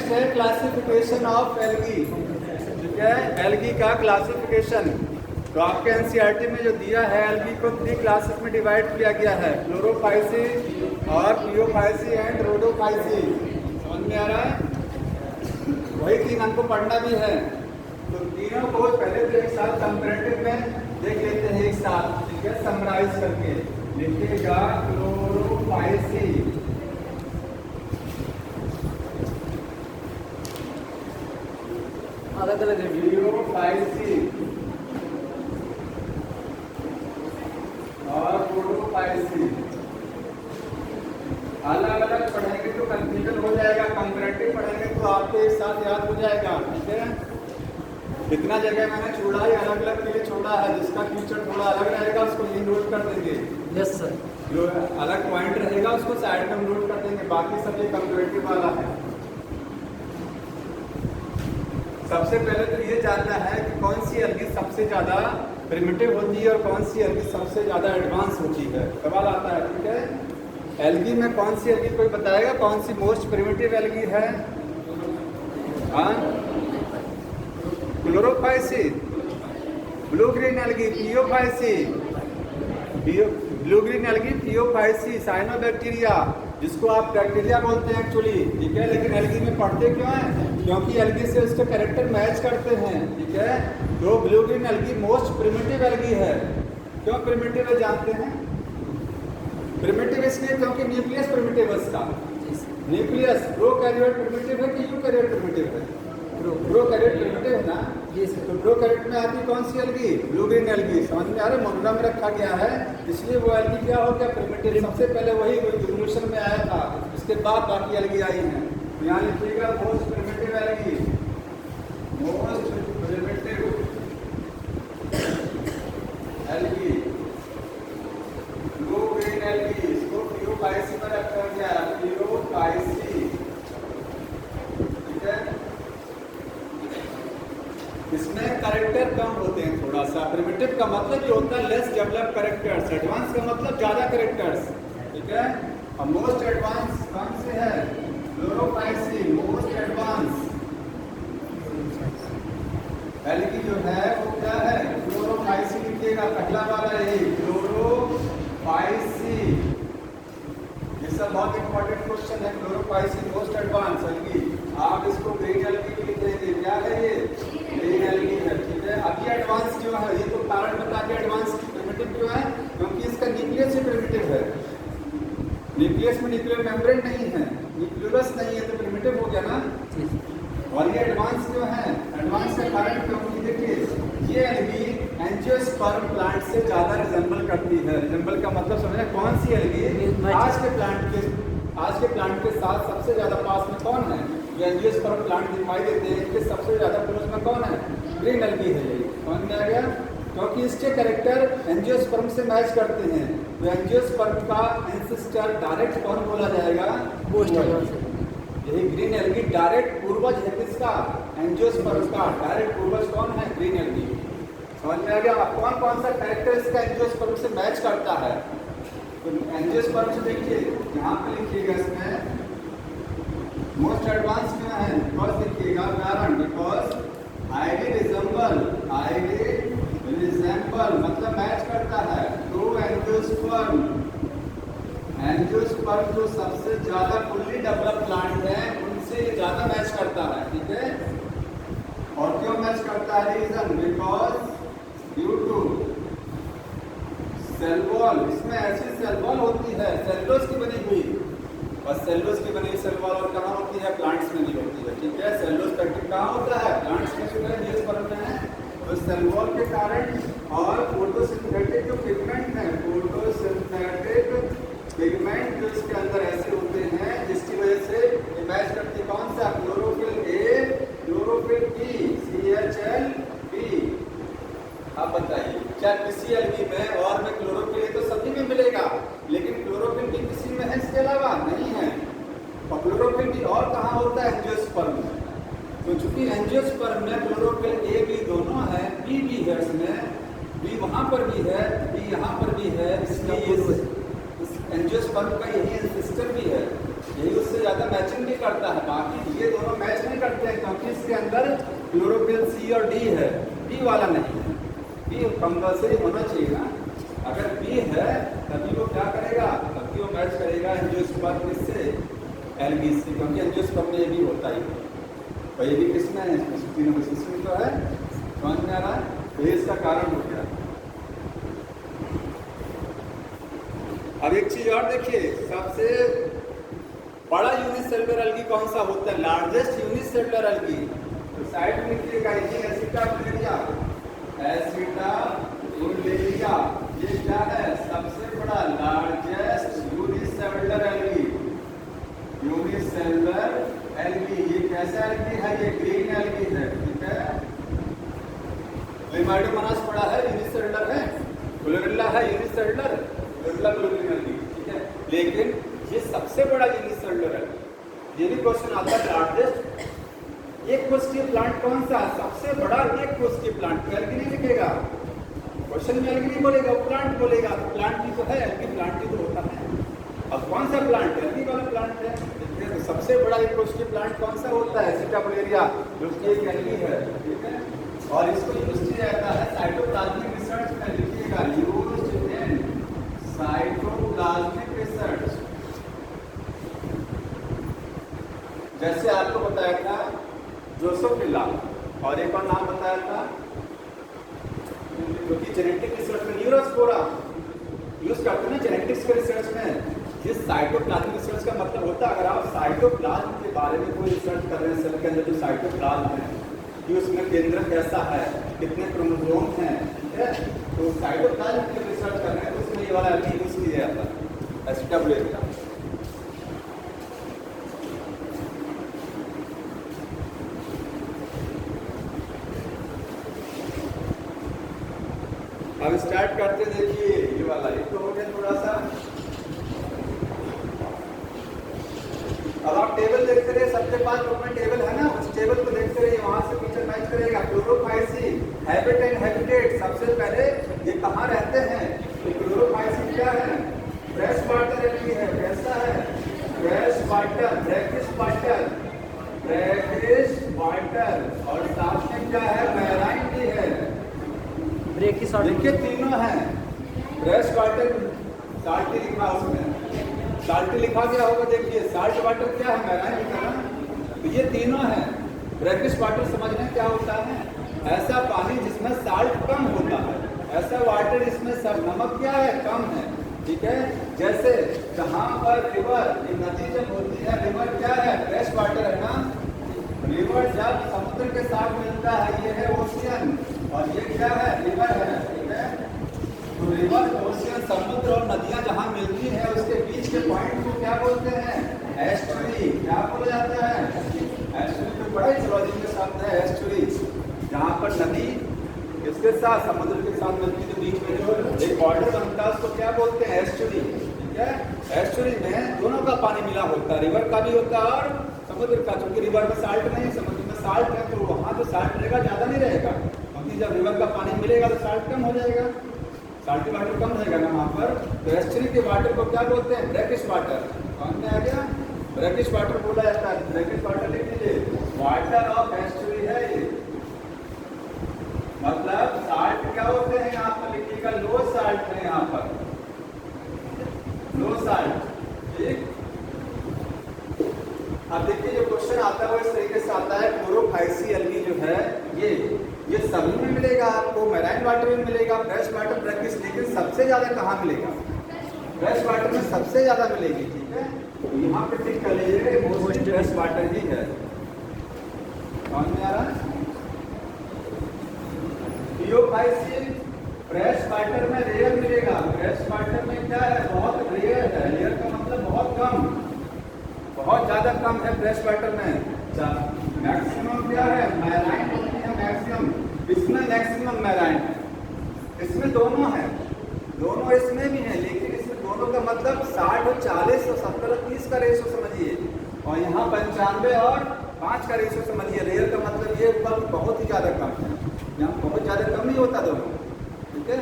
Next है classification of algae. ठीक है, एल्गी का क्लासिफिकेशन। तो आपके एनसीईआरटी में जो दिया है, एल्गी को 3 क्लासेस में डिवाइड किया गया है, क्लोरोफाइसी और पियोफाइसी एंड रोडोफाइसी। समझ में आ रहा है? वही 3 हमको पढ़ना भी है। तो तीनों को पहले तो एक साथ कंपैरेटिव में देख लेते हैं एक साथ। ठीक है, समराइज करके लिखिएगा क्लोरोफाइसी, अलग अलग पियोफाइसी और रोडोफाइसी। अलग अलग पढ़ेंगे तो कंफ्यूजन हो जाएगा, कंपैरेटिव पढ़ेंगे तो आपको एक साथ याद हो जाएगा। ठीक है, इतना जगह मैंने छोड़ा ही अलग अलग के लिए छोड़ा है, जिसका फ्यूचर थोड़ा अलग रहेगा उसको यही नोट कर देंगे। Yes sir. जो अलग पॉइंट रहेगा उसको साइड में नोट कर देंगे, बाकी सब ये कंपैरेटिव वाला है। सबसे पहले तो ये जानना है कि कौन सी एल्गी सबसे ज़्यादा प्रिमिटिव होती है और कौन सी एल्गी सबसे ज़्यादा एडवांस होती है। सवाल आता है। ठीक है, एल्गी में कौन सी एल्गी, कोई बताएगा कौन सी मोस्ट प्रिमिटिव एल्गी है? हाँ, chlorophyceae, blue green algae, phaeophyceae, blue green algae, phaeophyceae, cyanobacteria, जिसको आप बैक्टीरिया बोलते हैं एक्चुअली। ठीक है, लेकिन एल्गी में पढ़ते क्यों हैं? क्योंकि एल्गी से उसके कैरेक्टर मैच करते हैं। ठीक है, तो blue green algae most primitive algae है। क्यों प्रिमिटिव है जानते हैं? प्रिमिटिव इसलिए क्योंकि न्यूक्लियस प्रिमिटिव है इसका। न्यूक्लियस प्रोकैरियोट प्रिमिटिव है कि यूकैरियोट प्रिमिटिव है? प्रोकैरियोट प्रिमिटिव है ना। तो प्रोकैरियोट में आती कौन सी एल्गी? Blue green algae. समझ में आ रहा है? मोनोग्राम में रखा गया है, इसलिए वो एल्गी क्या हो गया? प्रिमिटिव। सबसे पहले वही इवोल्यूशन में आया था, उसके बाद बाकी एल्गी आई हैं। यहाँ लिखिएगा most primitive algae, most primitive algae, blue green algae. इसको पियोफाइसी में रखा गया, पियोफाइसी। ठीक है, इसमें कैरेक्टर कम होते हैं थोड़ा सा। प्रिमिटिव का मतलब ये होता है लेस डेवलप कैरेक्टर्स, एडवांस का मतलब ज्यादा कैरेक्टर्स। ठीक है, और मोस्ट एडवांस कौन से है? क्लोरोफाइसी, मोस्ट एडवांस एल्गी जो है वो क्या है? क्लोरोफाइसी लिखिएगा, पहला वाला यही क्लोरोफाइसी। ये सब बहुत इंपॉर्टेंट क्वेश्चन है। Chlorophyceae most advance algae. आप इसको ग्रीन एल्गी भी लिख देंगे। क्या है ये? ग्रीन एल्गी है। ठीक है, अब ये एडवांस क्यों है? ये तो कारण बता के एडवांस प्रिमिटिव क्यों है? क्योंकि इसका न्यूक्लियस ही प्रिमिटिव है। न्यूक्लियस में न्यूक्लियर मेम्ब्रेन नहीं है, न्यूक्लियस नहीं है, तो प्रिमिटिव हो गया ना। और ये एडवांस क्यों है? एडवांस का कारण क्योंकि देखिए ये एल्गी एंजियोस्पर्म प्लांट से ज्यादा रिजेंबल करती है। रिजेंबल का मतलब समझना, कौन सी एल्गी? आज के प्लांट के साथ सबसे ज्यादा पास में कौन है? ये एंजियोस्पर्म प्लांट दिखाई देते हैं, इनके सबसे ज्यादा क्लोज में कौन है? ग्रीन एल्गी है। ये समझ में आ गया? क्योंकि इसके कैरेक्टर एंजियोस्पर्म से मैच करते हैं। तो एंजियोस्पर्म का एंसेस्टर डायरेक्ट कौन बोला जाएगा? यही ग्रीन एल्गी डायरेक्ट पूर्वज है किसका? एंजियोस्पर्म का डायरेक्ट पूर्वज कौन है? Green algae. समझ में आ गया? कौन कौन सा कैरेक्टर इसका एंजियोस्पर्म से मैच करता है? तो एंजियोस्पर्म से देखिए, यहाँ पे लिखिएगा इसमें मोस्ट एडवांस क्यों है? बिकॉज लिखिएगा कारण, बिकॉज आईडी रिजेंबल मतलब मैच करता है। तो एंजियोस्पर्म जो सबसे ज्यादा फुल्ली डेवलप प्लांट है उनसे ये ज्यादा मैच करता है। ठीक है, और क्यों मैच करता है? Reason because due to cell wall. इसमें ऐसी सेल वॉल होती है सेल्यूलोज की बनी हुई, और सेल्यूलोज की बनी सेल वॉल और कहाँ होती है? प्लांट्स में नहीं होती है। ठीक है, सेल्यूलोज पैक्टिक कहाँ होता है? प्लांट्स में। जो है एंजियोस्पर्म में है। तो सेल वॉल के कारण और फोटोसिंथेटिक जो पिगमेंट है, फोटोसिंथेटिक पिगमेंट जो इसके अंदर ऐसे होते हैं जिसकी वजह से मैच करती कौन सा? Chlorophyll A, chlorophyll B, CHL-B। आप बताइए क्या किसी एल्गी में और में क्लोरोफिल ए तो सभी में मिलेगा, लेकिन क्लोरोफिल बी किसी में है इसके अलावा नहीं है। और क्लोरोफिल बी और कहाँ होता है? एंजियोस्पर्म में। तो चूंकि एंजियोस्पर्म में क्लोरोफिल ए बी दोनों है, बी भी है इसमें, बी वहाँ पर भी है, बी यहाँ पर भी है, इसलिए एंजियोस्पर्म का यही एंसेस्टर भी है। यही उससे ज़्यादा मैचिंग भी करता है, बाकी ये दोनों मैच नहीं करते हैं क्योंकि इसके अंदर क्लोरोफिल सी और डी है, बी वाला नहीं है। बी कंपल्सरी होना चाहिए ना, अगर बी है तभी वो क्या करेगा, तभी वो मैच करेगा एंजियोस्पर्म किससे, एल्गी से, क्योंकि एंजियोस्पर्म में ये भी होता ही है। और ये भी किसमें है, तीनों में सिस्टम तो है, समझ में आ रहा है, तो ये इसका कारण हो गया। अब एक चीज और देखिए, सबसे बड़ा यूनिसेलुलर एल्गी कौन सा होता है, लार्जेस्ट यूनिसेलुलर एल्गी, तो साइड में लिखिएगा एसिटाब्यूलेरिया, एसिटाब्यूलेरिया, ये क्या है, सबसे बड़ा largest unicellular algae, unicellular algae. ये कैसा एल्गी है, ये ग्रीन एल्गी है, ठीक है। लिमाइडोमोनास पड़ा है, यूनिसेलुलर है, क्लोरेला है यूनिसेलुलर, क्लोरेला क्लोरेला एल्गी, ठीक है। लेकिन ये सबसे बड़ा यूनिसेलुलर है, ये भी क्वेश्चन आता है, लार्जेस्ट एक कोशिकीय प्लांट कौन सा है, सबसे बड़ा एक कोशिकीय प्लांट, एल्गी नहीं लिखेगा क्वेश्चन में, एल्गी नहीं बोलेगा, वो प्लांट बोलेगा, तो प्लांट भी तो है, एल्गी प्लांट भी तो होता है। अब कौन सा प्लांट है, एल्गी वाला प्लांट है, तो सबसे बड़ा एक कोशिकीय प्लांट कौन सा होता है, एसिटाब्यूलेरिया, जो कि एक एल्गी है, ठीक है। और इसको यूज किया जाता है साइटोप्लाज्मिक रिसर्च में, लिखिएगा यूज्ड इन साइटोप्लाज्मिक रिसर्च। जैसे आपको बताया था ड्रोसोफिला, और एक और नाम बताया था जो कि जेनेटिक रिसर्च में न्यूरोस्पोरा यूज करते हैं ना जेनेटिक्स के रिसर्च में। ये साइटोप्लाज्मिक रिसर्च का मतलब होता है, अगर आप साइटोप्लाज्म के बारे में कोई रिसर्च कर रहे हैं, सेल के अंदर जो साइटोप्लाज्म है कि उसमें केंद्र कैसा है, कितने क्रोमोसोम हैं, ठीक है, तो साइटोप्लाज्म की रिसर्च कर रहे हैं तो उसमें ये वाला एल्गी यूज किया जाता है, एसिटाब्यूलेरिया। अब स्टार्ट करते, देखिए ये वाला एक तो हो गया थोड़ा सा। अब आप टेबल देखते रहिए, सबके पास बुक में टेबल है ना, उस टेबल को देखते रहिए, वहां से टीचर मैच करेगा। क्लोरोफाइसिन, हैबिट एंड हैबिटेट, सबसे पहले ये कहाँ रहते हैं, तो क्लोरोफाइसिन क्या है, फ्रेश वाटर एल्गी है, कैसा है, fresh water, brackish water, brackish water, और साथ में क्या है, मैराइन भी है, ब्रैकिश वाटर, देखिए तीनों है, फ्रेश वाटर, साल्टी लिखा उसमें, साल्टी लिखा गया होगा, देखिए साल्ट वाटर क्या है, मैराइन भी है ना, तो ये तीनों है। ब्रैकिश वाटर समझना क्या होता है, ऐसा पानी जिसमें साल्ट कम होता है, ऐसा वाटर जिसमें सब नमक क्या है, कम है, ठीक है। जैसे जहाँ पर रिवर, नदी जब होती है, रिवर क्या है, फ्रेश वाटर है ना, रिवर जब समुद्र के साथ मिलता है, ये है ओशियन, और ये क्या है, रिवर है, ठीक है। तो रिवर, ओशियन, समुद्र और नदियां जहाँ मिलती है, उसके बीच के पॉइंट को क्या बोलते हैं, एस्चुरी, क्या बोला जाता है, एस्चुरी। तो बड़ा जियोलॉजी के साथ है एस्चुरी, जहाँ पर नदी इसके साथ समुद्र के साथ मिलती है, बीच में जो एक बॉर्डर बनता है उसको क्या बोलते हैं, एस्चुरी, ठीक है। एस्चुरी में दोनों का पानी मिला होता है, रिवर का भी होता है और समुद्र का, क्योंकि रिवर में साल्ट नहीं, समुद्र में साल्ट है, तो वहाँ तो साल्ट रहेगा, ज़्यादा नहीं रहेगा, क्योंकि जब रिवर का पानी मिलेगा तो साल्ट कम हो जाएगा, साल्टी वाटर कम रहेगा ना वहाँ पर। तो एस्चुरी के वाटर को क्या बोलते हैं, ब्रैकिश वाटर, कौन में आ गया, ब्रैकिश वाटर बोला जाता है। ब्रैकिश वाटर लिख लीजिए, वाटर ऑफ एस्चुरी है ये, मतलब साल्ट क्या होते हैं, यहाँ पर लिखिएगा लो साल्ट है, यहाँ पर लो साल्ट, ठीक। अब देखिए जो क्वेश्चन आता है वो इस तरीके से आता है, क्लोरोफाइसी एल्गी जो है ये सभी में मिलेगा आपको, मैराइन वाटर में मिलेगा, फ्रेश वाटर, ब्रैकिश, लेकिन सबसे ज्यादा कहाँ मिलेगा, फ्रेश वाटर में सबसे ज्यादा मिलेगी, ठीक है। तो यहाँ पे टिक कर लीजिए, मोस्टली फ्रेश वाटर ही है, कौन में आ रहा है, थियोफाइसिन फ्रेश वाटर में रेयर मिलेगा, फ्रेश वाटर में क्या है, बहुत रेयर है, रेयर का मतलब बहुत कम, बहुत ज्यादा कम है फ्रेश वाटर में। मैक्सिमम क्या है, मैराइन होती है मैक्सिमम, इसमें मैक्सिमम मैराइन है, इसमें दोनों है, दोनों इसमें भी है, लेकिन इसमें दोनों का मतलब 60 और 40 और 70 और 30 का रेशो समझिए, और यहाँ 95 और 5 का रेशो समझिए। रेयर का मतलब ये बहुत ही ज़्यादा कम है, यहाँ बहुत ज़्यादा कम नहीं होता दोनों, ठीक है।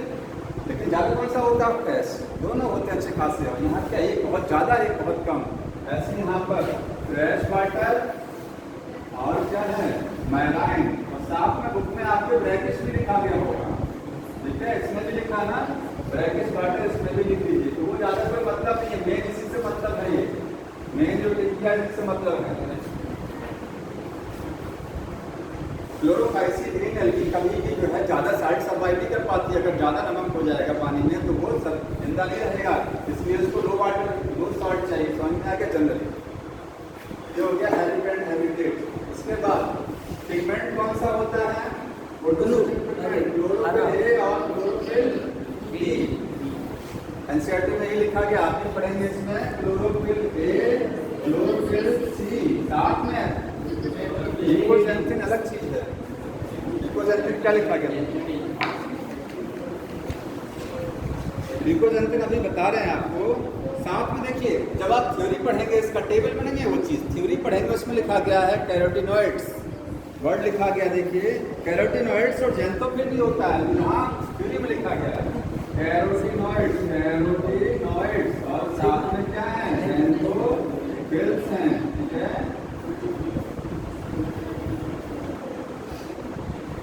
लेकिन ज़्यादा कौन सा होता है, फ्रेश, दोनों होते हैं अच्छे खासे, और यहाँ क्या एक बहुत ज़्यादा एक बहुत कम, ऐसे यहाँ पर फ्रेश वाटर और क्या है मैलाइन, और साथ में बुक में आपके ब्रैकेट्स भी लिखा गया होगा, ठीक है, इसमें भी लिखा ना ब्रैकेट्स वाटर, इसमें भी लिख दीजिए। तो वो ज़्यादा कोई मतलब नहीं है, मेन इसी से मतलब है, ये मेन जो लिख दिया है इससे मतलब है। क्लोरोफाइसिस ग्रीन एल्गी कभी भी जो है ज़्यादा साइड सर्वाइव नहीं कर पाती है, अगर ज़्यादा नमक हो जाएगा पानी में तो वो जिंदा नहीं रहेगा, इसलिए उसको लो वाटर लो सॉल्ट चाहिए। समझ में आ गया जनरली, ये हो गया हैबिटेट हैबिटेट। इसके बाद पिगमेंट कौन सा होता है, क्लोरोफिल ए और क्लोरोफिल बी। एनसीईआरटी में ये लिखा गया, आप भी पढ़ेंगे इसमें क्लोरोफिल ए क्लोरोफिल सी, साथ में लिकोजेंथिन अलग चीज है। लिकोजेंथिन क्या लिखा गया, लिकोजेंथिन अभी बता रहे हैं आपको, साथ में देखिए जब आप थ्योरी पढ़ेंगे इसका टेबल बनेंगे, वो चीज थ्योरी पढ़ेंगे उसमें लिखा गया है कैरोटिनॉइड्स, वर्ड लिखा गया देखिए कैरोटिनॉइड्स और जेंथोफिल भी होता है, यहाँ थ्योरी में लिखा गया है कैरोटिनॉइड्स कैरोटिनॉइड्स और साथ में क्या है जेंथोफिल्स हैं, ठीक है,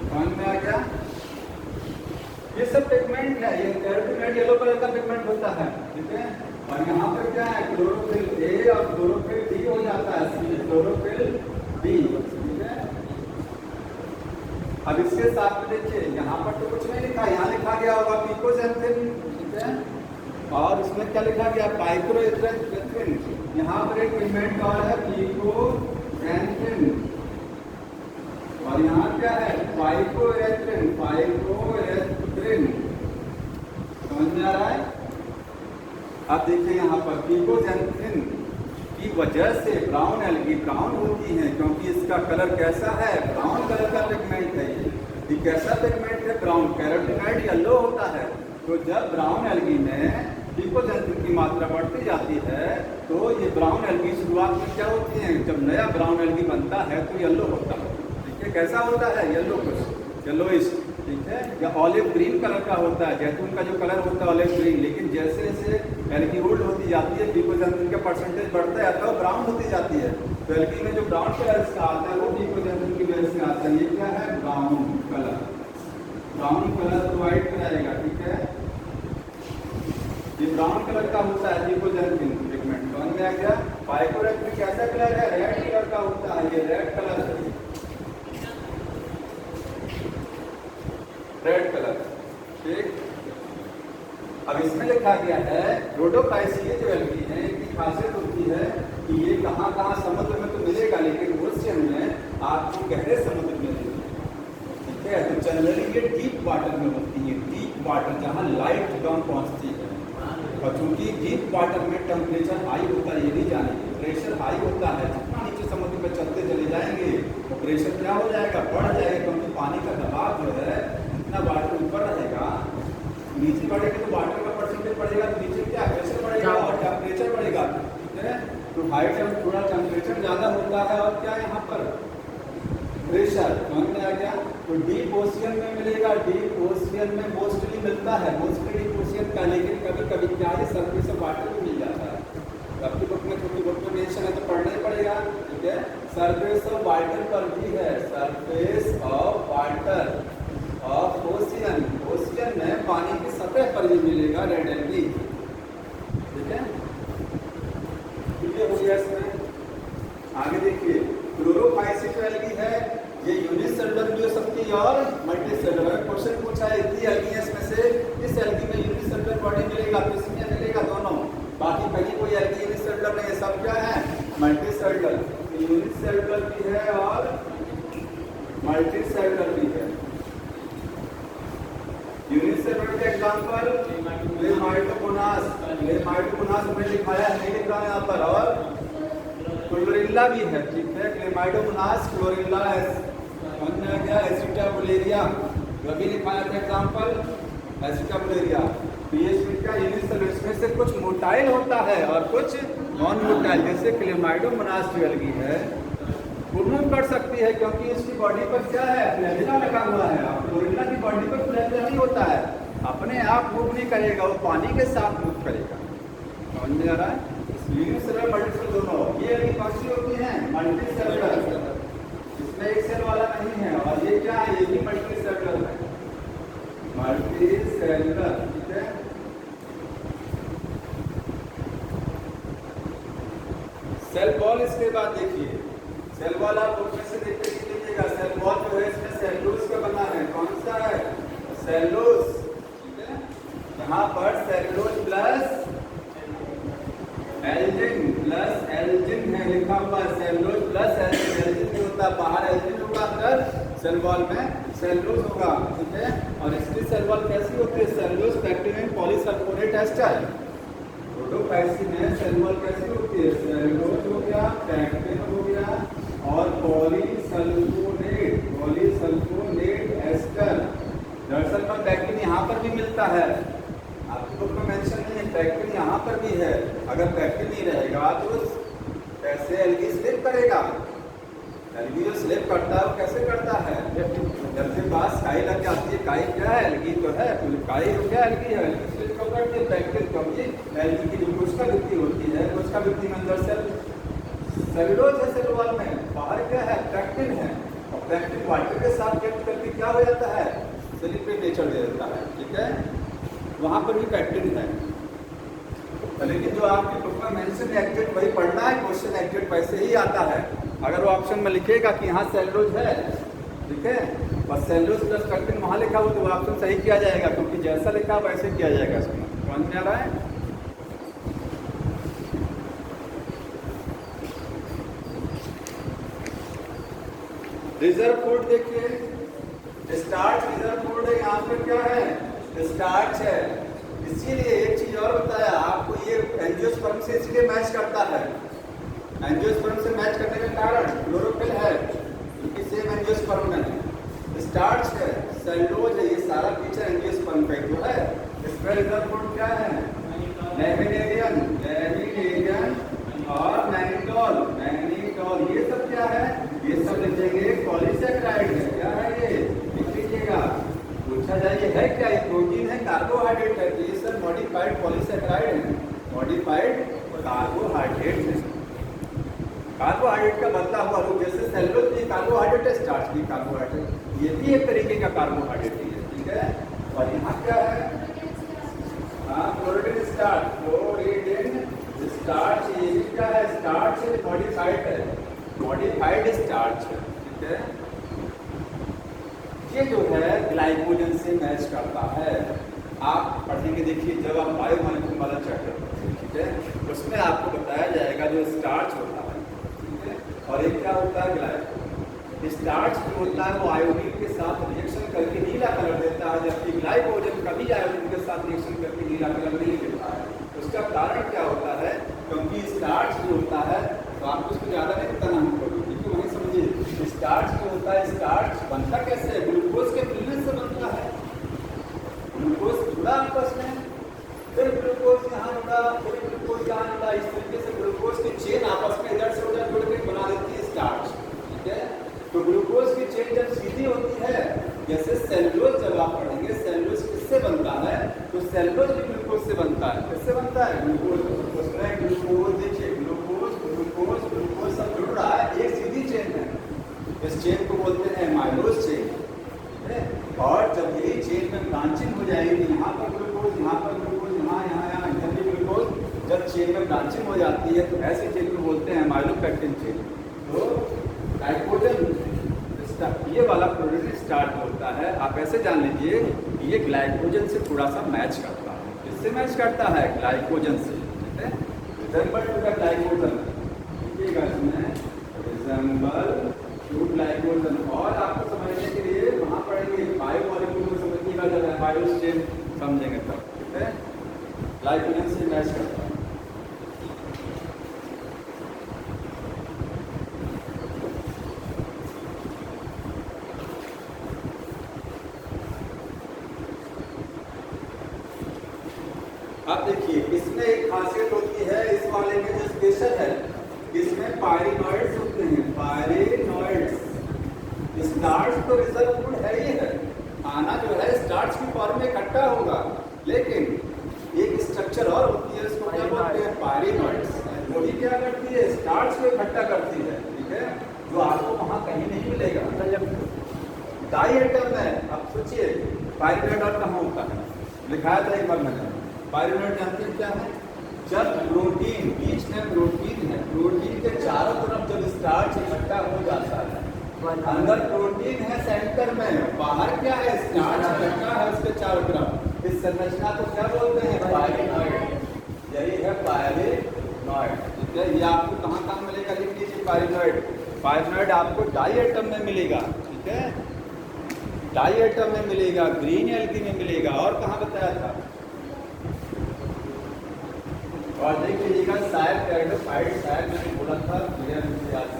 समझ में आ गया। ये सब पिगमेंट है, ये कैरोटिनॉइड येलो कलर का पिगमेंट होता है, ठीक है, और यहाँ पर क्या है क्लोरोफिल ए और क्लोरोफिल डी हो जाता है, क्लोरोफिल बी, ठीक है। अब इसके साथ में देखिए यहाँ पर तो कुछ नहीं लिखा, यहाँ लिखा गया होगा पिकोजेंथिन, ठीक है, और इसमें क्या लिखा गया पाइक्रोएथ्रिन, यहाँ पर एक पिगमेंट और है पिकोजेंथिन, और यहाँ क्या है फाइकोएथ्रिन, फाइकोएथ्रिन, समझ में आ रहा है। अब देखिए यहाँ पर पिकोजेंथिन की वजह से ब्राउन एल्गी ब्राउन होती है, क्योंकि इसका कलर कैसा है ब्राउन कलर का पिगमेंट है, ये कैसा पिगमेंट है ब्राउन, कैरोटिनॉइड येलो होता है। तो जब ब्राउन एल्गी में पिकोजेंथिन की मात्रा बढ़ती जाती है तो ये ब्राउन एल्गी शुरुआत में क्या होती है, जब नया ब्राउन एल्गी बनता है तो येलो होता है, ठीक है, कैसा होता है येलो, कुछ येलोइश, ठीक है, या ऑलिव ग्रीन कलर का होता है, जैतून का जो कलर होता है ऑलिव ग्रीन, लेकिन जैसे जैसे एल्गी ओल्ड होती जाती है पिकोजेंथिन का परसेंटेज बढ़ता जाता है और ब्राउन होती जाती है, तो एल्गी में जो ब्राउन कलर इसका आता है वो पिकोजेंथिन की वजह से आता है। ये क्या है brown colour, brown colour provide कराएगा, ठीक है, ये ब्राउन कलर का होता है पिकोजेंथिन पिगमेंट, समझ में आ गया। फाइकोएथ्रिन कैसा कलर है, रेड कलर का होता है, ये रेड कलर है, रेड कलर, ठीक। अब इसमें लिखा गया है रोडोफाइसिस जो एल्गी है इनकी खासियत होती है कि ये कहाँ कहाँ समुद्र में तो मिलेगा, लेकिन ओशियन में आपको गहरे समुद्र में मिलेगा, ठीक है। तो जनरली ये डीप वाटर में होती है, डीप वाटर जहाँ लाइट कम पहुँचती है, और चूंकि डीप वाटर में टेम्परेचर हाई होता है, ये नहीं जानेंगे, प्रेशर हाई होता है, जितना नीचे समुद्र में चलते चले जाएंगे तो प्रेशर क्या हो जाएगा बढ़ जाएगा, क्योंकि पानी का दबाव जो है जितना वाटर ऊपर रहेगा नीचे बढ़ेगा तो वाटर का परसेंटेज बढ़ेगा, तो नीचे क्या प्रेशर बढ़ेगा और टेम्परेचर बढ़ेगा, ठीक है। तो हाई थोड़ा टेम्परेचर ज़्यादा होता है और क्या यहाँ पर प्रेशर, समझ में आ गया। तो डीप ओशियन में मिलेगा, डीप ओशियन में मोस्टली मिलता है, मोस्टली डीप ओशियन का, लेकिन कभी कभी क्या है सरफेस ऑफ वाटर भी मिल जाता है, आपकी बुक में छोटी बुक में मेंशन है तो पढ़ना ही पड़ेगा, ठीक है। सरफेस ऑफ वाटर पर भी है, surface of water of ocean, ocean में पानी की सतह पर भी मिलेगा रेड एल्गी, ठीक है। ये हो गया इसमें। आगे देखिए क्लोरोफाइसिस एल्गी है, ये यूनिसेलुलर भी हो सकती है और मल्टीसेलुलर। अगर क्वेश्चन पूछा है इतनी एल्गी है इसमें से इस एल्गी में यूनिसेलुलर बॉडी मिलेगा तो इसमें मिलेगा दोनों, बाकी कहीं कोई एल्गी यूनिसेलुलर नहीं है, सब क्या है मल्टीसेलुलर। यूनिसेलुलर भी है और मल्टीसेलुलर भी है। यूनिसेलुलर के एग्जांपल क्लेमाइडोमोनास, क्लेमाइडोमोनास हमने दिखाया है, नहीं लिख रहा है यहाँ पर, और क्लोरेला भी है, ठीक है, क्लेमाइडोमोनास क्लोरेला है, समझ में आ गया। एसिटाबुलेरिया जो भी लिखाया था एग्जांपल एसिटाबुलेरिया, तो ये क्या यूनिसेलुलर, इसमें से कुछ मोटाइल होता है और कुछ नॉन मोटाइल, जैसे क्लेमाइडोमोनास जो एल्गी है वो मूव कर सकती है क्योंकि इसकी बॉडी पर क्या है फ्लैजिला लगा हुआ है, और क्लोरेला की बॉडी पर फ्लैजिला नहीं होता है, अपने आप मूव नहीं करेगा, वो पानी के साथ मूव करेगा, समझ में आ रहा है। इसलिए यूनिसेलुलर मल्टीसेलुलर दोनों। ये अभी कौन सी होती हैं? Multi cellular. इसमें एक सेल वाला नहीं है। और ये क्या है? ये भी मल्टी सेलुलर है, मल्टी सेलुलर। ठीक है, सेल वॉल। इसके बाद देखिए सेल वॉल आप उसमें से देख के लीजिएगा। सेल वॉल जो है इसमें सेलुलोज का बना है। कौन सा है? सेलुलोज। ठीक है, यहाँ पर सेलुलोज प्लस एल्जिन है लिखा हुआ। सेलुलोज प्लस एल्जिन नहीं होता, बाहर एल्जिन होगा, अंदर सेल वॉल में सेलुलोज होगा। ठीक है, और इसकी सेल वॉल कैसी होती है? Cellulose pectin polysulphonate ester. Protoplasm में सेल वॉल कैसी होती है? सेलुलोज हो गया, पैक्टिन हो गया और पॉलीसल्फोनेट एस्टर। दरअसल पर पैक्टिन यहाँ पर भी मिलता है, आपके बुक में मेंशन नहीं है। पैक्टिन यहाँ पर भी है। अगर पैक्टिन नहीं रहेगा तो कैसे एल्गी स्लिप करेगा? एल्गी जो स्लिप करता है वो कैसे करता है? जब से पास काई लग जाती है। काई क्या है? एल्गी तो है। काई हो क्या? एल्गी है। एल्गी स्लिप कब करती है? पैक्टिन कब? एल्गी की जो कोशिका वृद्धि होती है, कोशिका वृद्धि में अंदर सेलुलोज है सेल वॉल में, बाहर क्या है? पैक्टिन है। और पैक्टिन वाटर के साथ रिएक्ट करके क्या हो जाता है? स्लिप पे नेचर दे देता है। ठीक है, वहाँ पर भी पैक्टिन है। लेकिन जो आपके बुक में मेंशन एग्जैक्ट वही पढ़ना है। क्वेश्चन एग्जैक्ट वैसे ही आता है। अगर वो ऑप्शन में लिखेगा कि यहाँ सेलुलोज है, ठीक है, और सेलुलोज प्लस पैक्टिन वहाँ लिखा हो तो वो ऑप्शन सही किया जाएगा, क्योंकि जैसा लिखा वैसे किया जाएगा। इसमें समझ में आ रहा है? रिजर्व फूड देखिए, स्टार्च रिजर्व फूड है। यहाँ पे क्या है? स्टार्च है। इसीलिए एक चीज और बताया आपको, ये एंजियोस्पर्म से इसलिए मैच करता है। एंजियोस्पर्म से मैच करने का कारण क्लोरोफिल है, क्योंकि सेम एंजियोस्पर्म में है। स्टार्च है, सेलुलोज है, ये सारा फीचर एंजियोस्पर्म का ही तो है। इसमें रिजर्व फूड क्या है? लैमिनेरियन और मैग्नीटोल। ये सब क्या है? ये सब लिखेंगे पॉलीसेकेराइड है। क्या है ये? लिख लीजिएगा। पूछा जाए ये है क्या? ये प्रोटीन है, कार्बोहाइड्रेट है? तो ये सब मॉडिफाइड पॉलीसेकेराइड है, मॉडिफाइड कार्बोहाइड्रेट है। कार्बोहाइड्रेट का बदला हुआ रूप, जैसे सेलुलोज भी कार्बोहाइड्रेट है, स्टार्च भी कार्बोहाइड्रेट, ये भी एक तरीके का कार्बोहाइड्रेट ही है। ठीक है, और यहाँ क्या है? हाँ, क्लोरिडीन स्टार्च। क्लोरिडीन स्टार्च ये क्या है? स्टार्च है, मॉडिफाइड है, मॉडिफाइड स्टार्च है। ठीक है, ये जो है ग्लाइकोजन से मैच करता है। आप पढ़ेंगे, देखिए जब आप बायोमॉलिक्यूल वाला चैप्टर पढ़ेंगे, ठीक है, उसमें आपको बताया जाएगा जो स्टार्च होता है, ठीक है, और एक क्या होता है? ग्लाइकोजन। स्टार्च जो होता है वो आयोडीन के साथ रिएक्शन करके नीला कलर देता है, जबकि ग्लाइकोजन कभी आयोडीन के साथ रिएक्शन करके नीला कलर नहीं देता है। उसका कारण क्या होता है? क्योंकि स्टार्च जो होता है, तो आपको उसको ज़्यादा नहीं बताना हमको, क्योंकि वही समझिए। स्टार्च जो होता है, स्टार्च बनता कैसे है? ग्लूकोज के मिलने से बनता है। ग्लूकोज जुड़ा आपस में, फिर ग्लूकोज यहाँ जुड़ा, फिर ग्लूकोज यहाँ जुड़ा, इस तरीके से ग्लूकोज की चेन आपस में इधर से उधर जुड़ के बना देती है स्टार्च। ठीक है, तो ग्लूकोज की चेन जब सीधी होती है, जैसे सेलुलोज जब आप पढ़ेंगे, सेलुलोज किससे बनता है? तो सेलुलोज भी ग्लूकोज से बनता है। किससे बनता है? ग्लूकोज। उसमें ग्लूकोज देखिए, ग्लूकोज ग्लूकोज ग्लूकोज सब जुड़ रहा है, एक सीधी चेन है। इस चेन को बोलते हैं माइलोज चेन। ठीक है, और जब यही चेन में ब्रांचिंग हो जाएगी, यहाँ पर ग्लूकोज, यहाँ पर ग्लूकोज, यहाँ यहाँ यहाँ इधर भी ग्लूकोज, जब चेन में ब्रांचिंग हो जाती है तो ऐसी चेन को बोलते हैं माइलोपेक्टिन चेन। तो ग्लाइकोजन ये वाला प्रोटीन स्टार्ट होता है। आप ऐसे जान लीजिए कि ये ग्लाइकोजन से थोड़ा सा मैच करता है। किससे मैच करता है? ग्लाइकोजन से। ठीक है, रिजेंबल टू द ग्लाइकोजन, देखिएगा इसमें रिजेंबल टू ग्लाइकोजन। और आपको समझने के लिए वहाँ पढ़ेंगे बायोमॉलिक्यूल को, समझिएगा जब बायो चेन समझेंगे तब। ठीक है, ग्लाइकोजन से मैच करता है। अब देखिए, इसमें एक खासियत होती है इस वाले में जो स्पेशल है, इसमें पायरिनॉइड्स होते हैं। पायरिनॉइड्स। स्टार्च तो रिजर्व फूड है ही है, खाना जो है स्टार्च की फॉर्म में इकट्ठा होगा, लेकिन एक स्ट्रक्चर और होती है, इसको क्या बोलते हैं? पायरिनॉइड्स। वो स्टार्च को इकट्ठा करती है, ठीक है, जो आपको वहां कहीं नहीं मिलेगा। डाई एटम है, अब सोचिए पाइरूवेट कहाँ होता है, लिखाया था एक बार मैंने। पाइरूवेट जानते हैं क्या है? जब प्रोटीन, बीच में प्रोटीन है, प्रोटीन के चारों तरफ जब स्टार्च इकट्ठा हो जाता है, अंदर प्रोटीन है सेंटर में, बाहर क्या है? स्टार्च इकट्ठा है उसके चारों तरफ। इस संरचना को क्या बोलते हैं? पाइरिनॉइड। यही है पाइरिनॉइड, ठीक है। ये आपको कहाँ कहाँ मिलेगा? लिख लीजिए पाइरिनॉइड। पाइरिनॉइड आपको डाई एटम में मिलेगा, ठीक है, डाई एटम में मिलेगा, ग्रीन एल्गी में मिलेगा, और कहाँ बताया था? और देख लीजिएगा शायद कैल्शियम, शायद मैंने बोला था, मेरे याद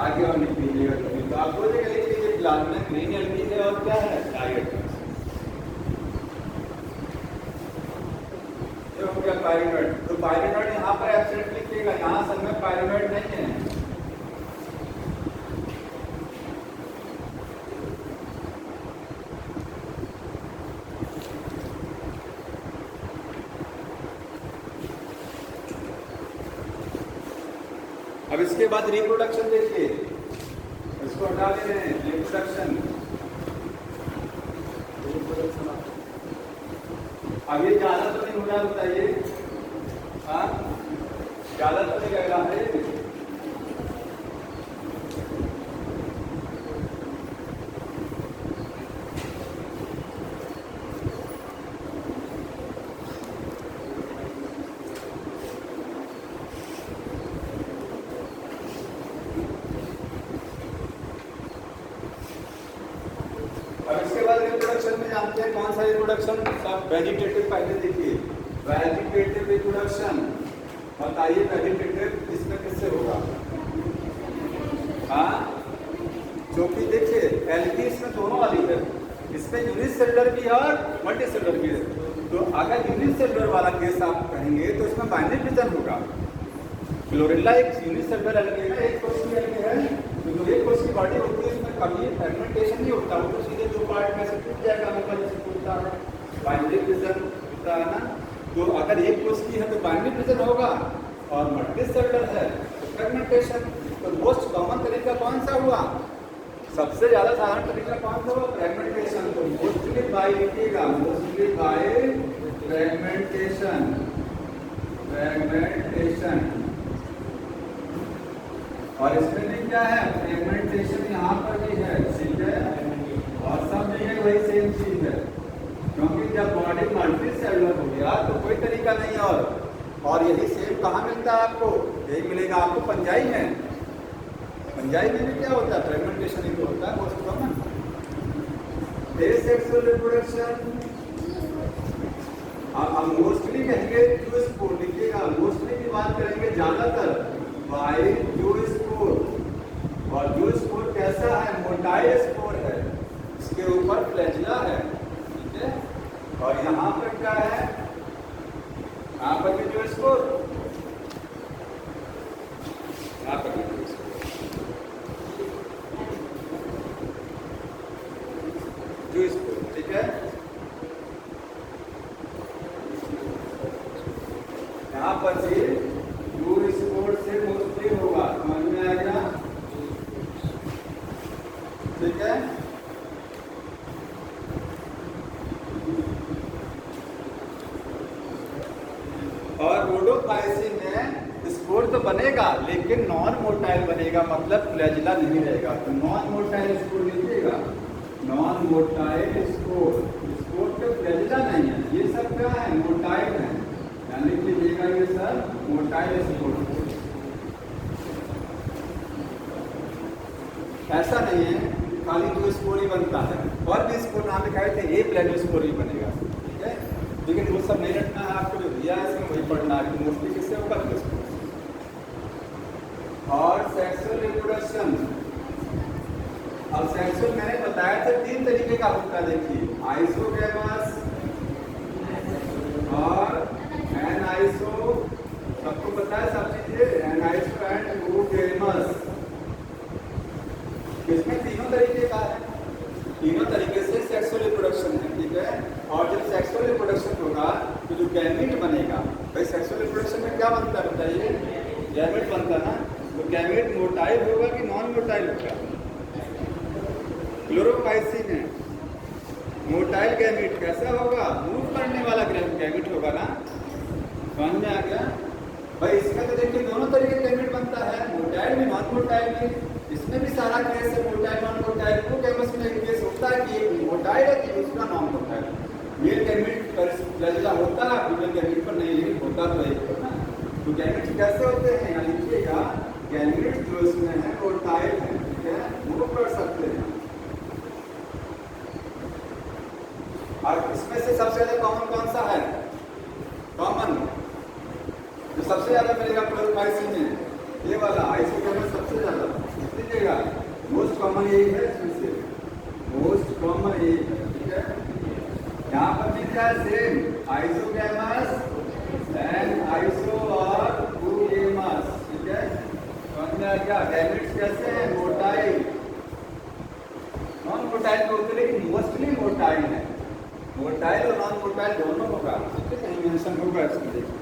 आगे और लिख लीजिएगा कभी, तो आप बोलेगा लिख लीजिए प्लान में ग्रीन एल्गी है और क्या है? Diatom. ये हो गया पाइरूवेट। तो पाइरूवेट यहाँ पर एब्सेंट लिखिएगा, यहाँ सब में पाइरूवेट नहीं है। अब इसके बाद रिप्रोडक्शन देखिए, इसको हटा दे रहे हैं, रिप्रोडक्शन। अब ये ज्यादा तो नहीं हो रहा, बताइए, हाँ ज्यादा तो नहीं लग रहा है। रिप्रोडक्शन में जानते हैं कौन सा रिप्रोडक्शन? सब वेजिटेटिव पहले देखिए, वेजिटेटिव रिप्रोडक्शन। बताइए वेजिटेटिव इसमें किससे होगा? हाँ, क्योंकि देखिए एल्गी इसमें दोनों वाली है, इसमें यूनिसेलुलर भी है और मल्टीसेलुलर भी है। तो अगर यूनिसेलुलर वाला केस आप कहेंगे तो इसमें बाइनरी फिजन होगा। क्लोरेला एक यूनिसेलुलर एल्गी है, एक कोश की एल्गी है, तो जो एक कोश की बॉडी होती है उसमें कभी फ्रेगमेंटेशन नहीं होता, वो तो सीधे दो पार्ट में से टूट जाएगा, ऊपर से टूटता है, बाइनरी फिजन होता है ना। तो अगर एक कोश की है तो बाइनरी फिजन होगा, और मल्टीसेलुलर है तो फ्रेगमेंटेशन। तो मोस्ट कॉमन तरीका कौन सा हुआ? सबसे ज्यादा साधारण तरीका कौन सा हुआ? फ्रेगमेंटेशन। तो मोस्टली बाय लिखिएगा, मोस्टली बाय फ्रेगमेंटेशन, फ्रेगमेंटेशन। और इसमें भी क्या है? फ्रेगमेंटेशन यहाँ पर भी है, ठीक है, और सब जगह वही सेम चीज है, क्योंकि जब बॉडी मल्टी सेलुलर हो गया तो कोई तरीका नहीं और यही सेम कहाँ मिलता है आपको? यही मिलेगा आपको पंजाई में। पंजाई में भी क्या होता है? फ्रेगमेंटेशन ही तो होता है मोस्ट कॉमन। एसेक्सुअल रिप्रोडक्शन, अब मोस्टली कहेंगे जूस्पोर, लिखिएगा मोस्टली की बात करेंगे ज्यादातर बाय जूस्पोर। और जूस्पोर कैसा है? मोटाइल स्पोर है, इसके ऊपर फ्लैजिला है, ठीक है, और यहाँ पर क्या है? यहाँ पर भी जूस्पोर, यहाँ पर भी जूस्पोर, ठीक है। यहाँ पर भी जूस्पोर से मोस्टली होगा, समझ में आएगा, ठीक है। और रोडोफाइसिन में स्पोर तो बनेगा लेकिन नॉन मोटाइल बनेगा, मतलब फ्लैजिला नहीं रहेगा। तो नॉन मोटाइल स्पोर लिखिएगा, नॉन मोटाइल स्पोर, स्पोर पे फ्लैजिला नहीं है, ये सब क्या है? मोटाइल है, यानी कि लीजिएगा ये सब मोटाइल स्पोर। ऐसा नहीं है खाली जो स्पोर ही बनता है, और भी स्पोर नाम लिखाए थे, ये प्लेनोस्पोर ही बनेगा, ठीक है। लेकिन वो सब नहीं रखना है, आपको जो दिया है इसमें वही पढ़ना है कि मोस्टली किससे होगा? और सेक्सुअल रिप्रोडक्शन, अब सेक्सुअल मैंने बताया था 3 तरीके का होता है, देखिए आइसोगैमस और एनाइसो, सबको पता है सब चीजें, एनाइसो एंड ओगैमस। इसमें तीनों तरीके का है, तीनों तरीके से सेक्सुअल रिप्रोडक्शन है, ठीक है। और जब सेक्सुअल रिप्रोडक्शन होगा तो जो गैमीट बनेगा भाई सेक्सुअल रिप्रोडक्शन में क्या बनता है बताइए? गैमेट बनता है ना। तो गैमेट मोटाइल होगा कि नॉन मोटाइल होगा? क्लोरोपाइसिन है मोटाइल गैमेट। कैसा होगा? मूव करने वाला गैमेट होगा ना। समझ में आ गया भाई? इसमें तो देखिए दोनों तरीके का गैमेट बनता है, मोटाइल भी नॉन मोटाइल भी। इसमें भी सारा केस है मोटाइल नॉन मोटाइल। वो गैमेट्स में एक केस होता है कि एक मोटाइल है कि दूसरा नॉन मोटाइल। मेल गैमेट पर फ्लैजेला होता है, फीमेल गैमेट पर नहीं, लेकिन होता तो एक है ना। तो गैमेट कैसे होते हैं यहाँ लिखिएगा। गैमेट जो इसमें है मोटाइल है, ठीक है, वो कर सकते हैं। और इसमें से सबसे ज्यादा कॉमन कौन सा है? कॉमन जो सबसे ज्यादा मिलेगा क्लोरोपाइसिन में, ये वाला आइसोगैमेट सबसे ज्यादा लीजिएगा। मोस्ट कॉमन यही है, इसमें से मोस्ट कॉमन यही है, ठीक है। यहाँ पर मिल जाए सेम आइसोगैमस एंड आइसो और गैमस, ठीक है। समझ में आ गया? गैमेट्स कैसे हैं? मोटाइल नॉन मोटाइल तो होते, लेकिन मोस्टली मोटाइल है। मोटाइल और नॉन मोटाइल दोनों होगा, ठीक है, कहीं मेंशन होगा इसमें। देखिए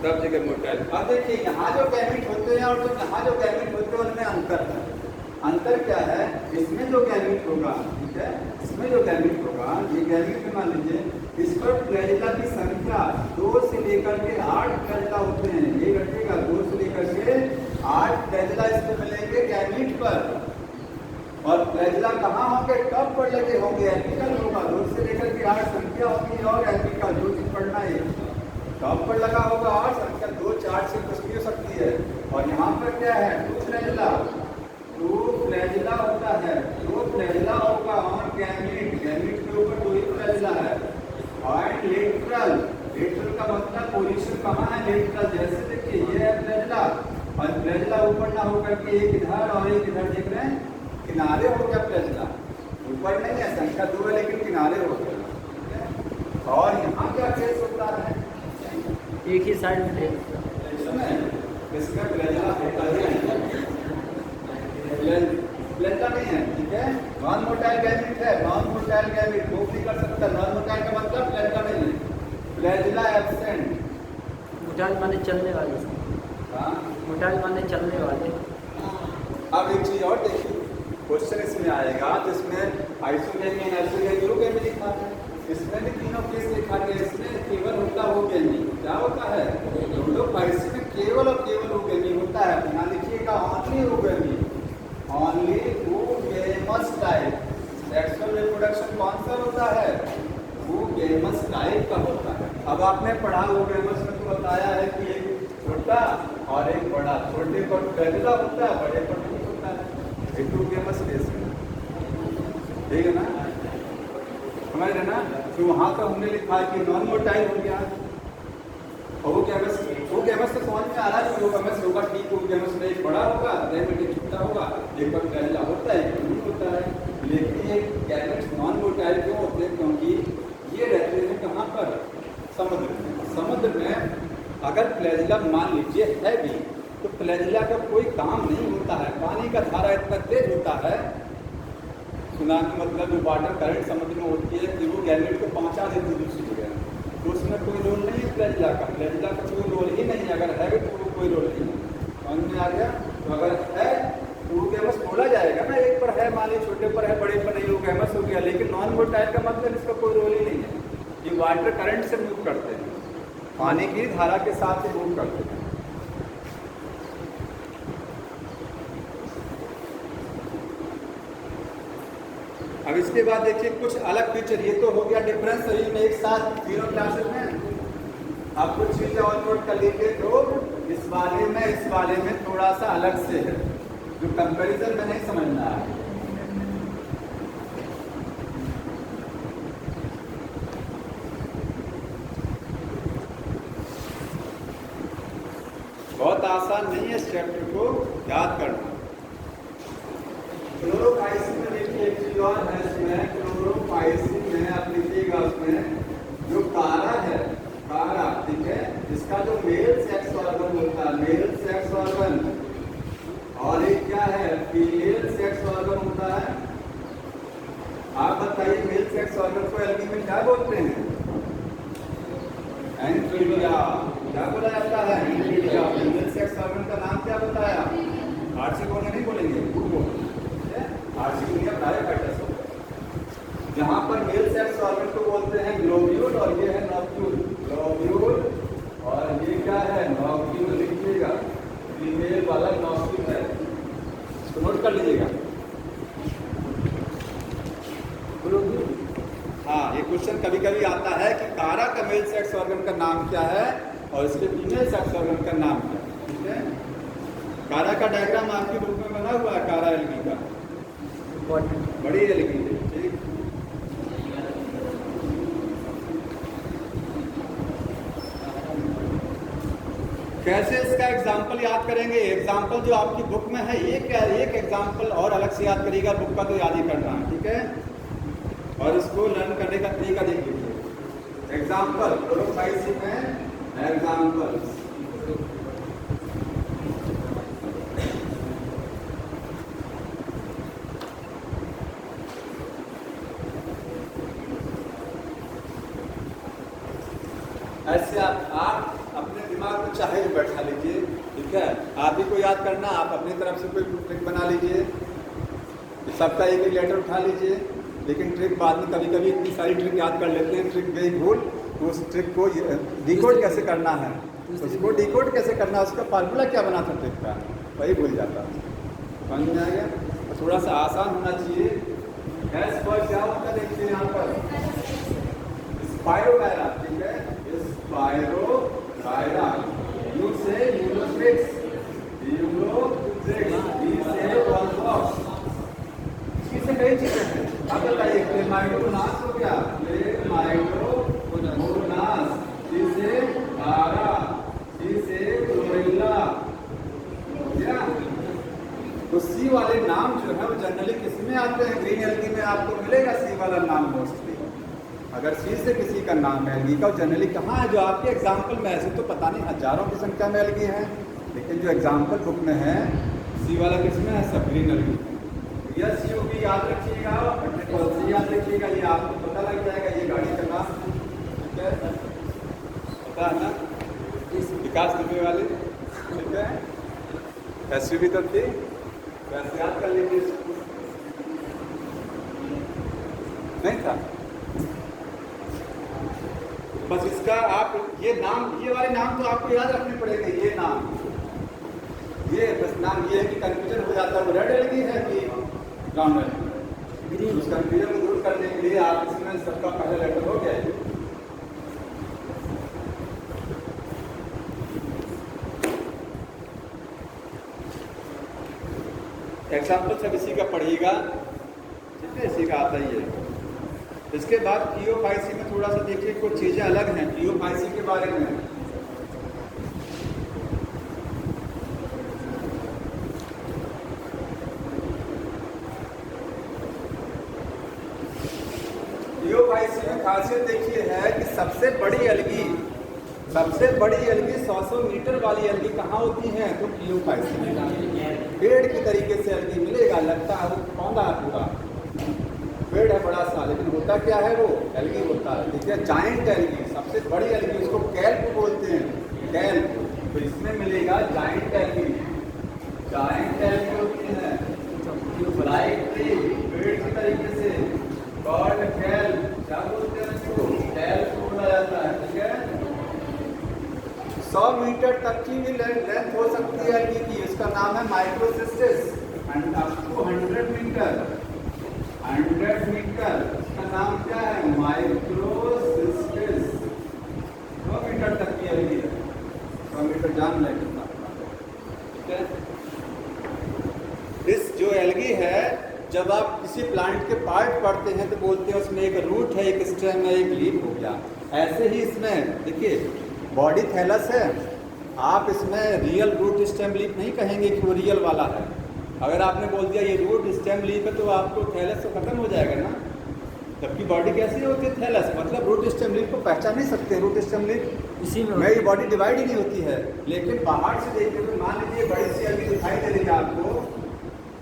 सब जगह मोटाइल। अब देखिए यहाँ जो गैमेट होते हैं और जो यहाँ जो गैमेट होते हैं उनमें अंतर है। अंतर क्या है? इसमें जो गैमेट होगा, ठीक है, इसमें जो गैमेट होगा, ये गैमेट मान लीजिए इस पर फ्लैजेला की संख्या 2 से लेकर के 8 फ्लैजेला होते हैं। ये रखिएगा 2 से लेकर के 8 फ्लैजेला इसमें मिलेंगे गैमेट पर। और फ्लैजेला कहाँ होंगे? टॉप पर लगे होंगे, एपिकल होगा। 2 से लेकर के 8 संख्या होगी और एपिकल, जो चीज पढ़ना है टॉप पर लगा होगा और संख्या 2 4 से कुछ भी हो सकती है। और यहाँ पर क्या है? 2 फ्लैजेला, 2 फ्लैजेला होता है, 2 फ्लैजेला होगा और गैमेट, गैमेट के ऊपर 2 ही फ्लैजेला है। और लेटरल, लेटरल का मतलब पोजीशन कहाँ है? लेटरल। जैसे देखिए ये है फ्लैजेला और फ्लैजेला ऊपर ना होकर के एक इधर और एक इधर, देख रहे हैं किनारे हो गया फ्लैजेला, ऊपर नहीं है, संख्या 2 है लेकिन किनारे हो गया। और यहाँ क्या केस होता है? एक ही साइड में इसका फ्लैजेला होता है, फ्लैजेला नहीं है, ठीक है। नॉन मोटाइल गैमेट है, नॉन मोटाइल गैमेट मूव नहीं कर सकता। नॉन मोटाइल का मतलब फ्लैजेला नहीं है, फ्लैजेला एब्सेंट। मोटाइल माने चलने वाले। हाँ, मोटाइल माने चलने वाले। अब एक चीज और देखिए, क्वेश्चन इसमें आएगा जिसमें आइसोगैमी एंड लिखा है, इसमें भी तीनों केस लिखा गया। इसमें केवल होता हो गैमी, क्या होता है? क्लोरोपाइसिन में केवल और केवल हो गैमी होता है। यहाँ लिखिएगा ओनली हो गैमी, ओनली गैमस टाइप। सेक्सुअल रिप्रोडक्शन कौन सा होता है? वो गैमस टाइप का होता है। अब आपने पढ़ा हो गैमस में तो बताया है कि एक छोटा और एक बड़ा। छोटे पर फ्लैजेला होता है, बड़े पर नहीं होता है। एक तो गैमस केस है, ठीक है ना, समझ रहे ना। तो वहाँ तो हमने लिखा है कि नॉन मोटाइल हो गया और वो गैमस तो समझ में आ रहा है कि वो गैमस होगा, ठीक। वो गैमस में एक बड़ा होगा, गैमेट एक छोटा होगा, एक पर फ्लैजेला होता है, एक नहीं होता है। लेकिन ये गैमेट नॉन मोटाइल क्यों होते हैं? क्योंकि ये रहते हैं कहाँ पर? समुद्र में। समुद्र में अगर फ्लैजेला मान लीजिए है भी, तो फ्लैजेला का कोई काम नहीं होता है। पानी का धारा इतना तेज होता है, सुनामी मतलब जो वाटर करंट समुद्र में होती है कि वो गैमेट को पहुंचा देती है दूसरी जगह। तो उसमें कोई रोल नहीं है फ्लैजेला का। फ्लैजेला का कोई रोल ही नहीं है। अगर है भी तो वो कोई रोल नहीं है। समझ में आ गया? तो अगर है तो वो गैमस बोला जाएगा ना। एक पर है, मान लीजिए छोटे पर है, बड़े पर नहीं, वो गैमस हो गया। लेकिन नॉन मोटाइल का मतलब इसका कोई रोल ही नहीं है। ये वाटर करंट से मूव करते हैं, पानी की धारा के साथ ही मूव करते हैं। अब इसके बाद देखिए कुछ अलग फीचर। ये तो हो गया डिफरेंस सही में एक साथ तीनों क्लासेस में। अब कुछ चीजें और नोट कर लीजिए जो इस वाले में थोड़ा सा अलग से है, जो कंपैरिजन में नहीं समझना है। बहुत आसान नहीं है इस चैप्टर को याद करना। क्लोरोपाइसिन में देखिए एक चीज और है इसमें। क्लोरोपाइसिन में आप लिखिएगा उसमें जो कारा है, कारा, ठीक है, इसका जो मेल सेक्स ऑर्गन बोलता है मेल सेक्स ऑर्गन, और एक क्या है फीमेल सेक्स ऑर्गन होता है। आप बताइए मेल सेक्स ऑर्गन को एल्गी में क्या बोलते हैं? एंट्रीलिया। क्या बोला जाता है? एंट्रीलिया। फीमेल सेक्स ऑर्गन का नाम क्या बताया? आर्चिक होने नहीं बोलेंगे, आर्चिक डायफाइटस। जहाँ पर मेल सेक्स ऑर्गन को बोलते हैं ग्लोब्यूल, और ये है नॉक्यूल। ग्लोब्यूल और ये क्या है? नॉक्यूल। लिखिएगा, फीमेल वाला नॉक्यूल है, इसको नोट कर लीजिएगा। हाँ, ये क्वेश्चन कभी कभी आता है कि कारा का मेल सेक्स ऑर्गन का नाम क्या है और इसके फीमेल सेक्स ऑर्गन का नाम क्या है। ठीक है, कारा का डायग्राम आपकी बुक में बना हुआ है, कारा एल्गी का, बड़ी एल्गी है। ठीक, कैसे इसका एग्जाम्पल याद करेंगे? एग्जाम्पल जो आपकी बुक में है एक एग्जाम्पल और अलग से याद करिएगा, बुक का तो याद ही करना है। ठीक है, और इसको लर्न करने का तरीका देख लीजिए। एग्जाम्पल क्लोरोफाइसिन में एग्जाम्पल्स, ऐसे आप अपने दिमाग में चाहे भी बैठा लीजिए। ठीक है, आप ही को याद करना, आप अपनी तरफ से कोई ट्रिक बना लीजिए, सबका एक ही लेटर उठा लीजिए। लेकिन ट्रिक बाद में कभी कभी इतनी सारी ट्रिक याद कर लेते हैं, ट्रिक गई भूल, तो उस ट्रिक को डिकोड कैसे करना है, उसको डिकोड कैसे करना है, उसका फार्मूला क्या बना था ट्रिक का, वही भूल जाता है। समझ में आ गया? तो थोड़ा सा आसान होना चाहिए। एस पर क्या होता है देखिए यहाँ पर, स्पाइरोगायरा। ठीक है, स्पाइरोगायरा। यू से यूलोथ्रिक्स, यूलोथ्रिक्स, बी से वॉलफॉक्स। इससे कई चीजें हैं। अब बताइए, क्लेमाइडोमोनास हो गया, क्लेमाइडोमोनास, सी से बारा, सी से क्लोरेला हो गया। तो सी वाले नाम जो है वो जनरली किसमें आते हैं? ग्रीन एल्गी में आपको मिलेगा सी वाला नाम मोस्टली। अगर सी से किसी का नाम है एल्गी का, जनरली कहाँ है? जो आपके एग्जाम्पल में, ऐसे तो पता नहीं हजारों की संख्या में एल्गी है, लेकिन जो एग्जाम्पल बुक में है सी वाला किसमें है? सब ग्रीन एल्गी। यस यू भी याद रखिएगा, पॉलिसी याद रखिएगा, ये आपको पता लग जाएगा ये गाड़ी का नाम। ठीक है, पता है ना, विकास दुबे वाले। ठीक है, SUV तो थी, वैसे याद कर लीजिए। नहीं था, बस इसका आप ये नाम, ये वाले नाम तो आपको याद रखने पड़ेंगे। ये नाम, ये बस नाम ये है कि कंफ्यूजन हो जाता है, वो रेड एल्गी है कि ब्राउन एल्गी। उस कंफ्यूजन को दूर करने के लिए आप इसमें सबका पहला लेटर हो गया है। एग्जाम्पल सब इसी का पढ़िएगा। ठीक है, इसी का आता ही है। इसके बाद क्लियोफाइसी में थोड़ा सा देखिए, कुछ चीजें अलग हैं क्लियोफाइसी के बारे में। क्लियोफाइसी में खासियत देखिए है कि सबसे बड़ी एल्गी 100 मीटर वाली एल्गी कहाँ होती है? तो क्लियोफाइसी में। पेड़ की तरीके से एल्गी मिलेगा, लगता है वो पौधा है, पूरा पेड़ है बड़ा सा, लेकिन होता क्या है? वो एल्गी होता है। ठीक है, जाइंट एल्गी, सबसे बड़ी एल्गी, उसको कैल्प बोलते हैं, कैल्प। तो इसमें मिलेगा जाइंट एल्गी। जाइंट एल्गी होती है लाइक ट्री, पेड़ की तरीके से, कॉल्ड कैल्प। क्या बोलते हैं इसको? कैल्प बोला जाता है। ठीक है, 100 मीटर तक की भी लेंथ हो सकती है एल्गी की, उसका नाम है Microcystis. And up to 100 metre, 100 metre, इसका नाम क्या है? माइक्रोसिस्टिस। 100 मीटर तक की एल्गी है, 100 मीटर जान लें कितना। ठीक है, इस जो एल्गी है, जब आप किसी प्लांट के पार्ट पढ़ते हैं तो बोलते हैं उसमें एक रूट है, एक स्टेम है, एक लीफ हो गया। ऐसे ही इसमें देखिए, बॉडी थैलस है, आप इसमें रियल रूट स्टेम लीफ नहीं कहेंगे कि वो रियल वाला है। अगर आपने बोल दिया ये रूट स्टेम लीफ है, तो आपको थैलस तो खत्म हो जाएगा ना। जबकि बॉडी कैसी होती है? थैलस, मतलब रूट स्टेम लीफ को पहचान नहीं सकते। रूट स्टेम लीफ इसी में मेरी बॉडी डिवाइड ही नहीं होती है। लेकिन बाहर से देखते हुए मान लीजिए बड़ी सी एलगी दिखाई दे रही है आपको,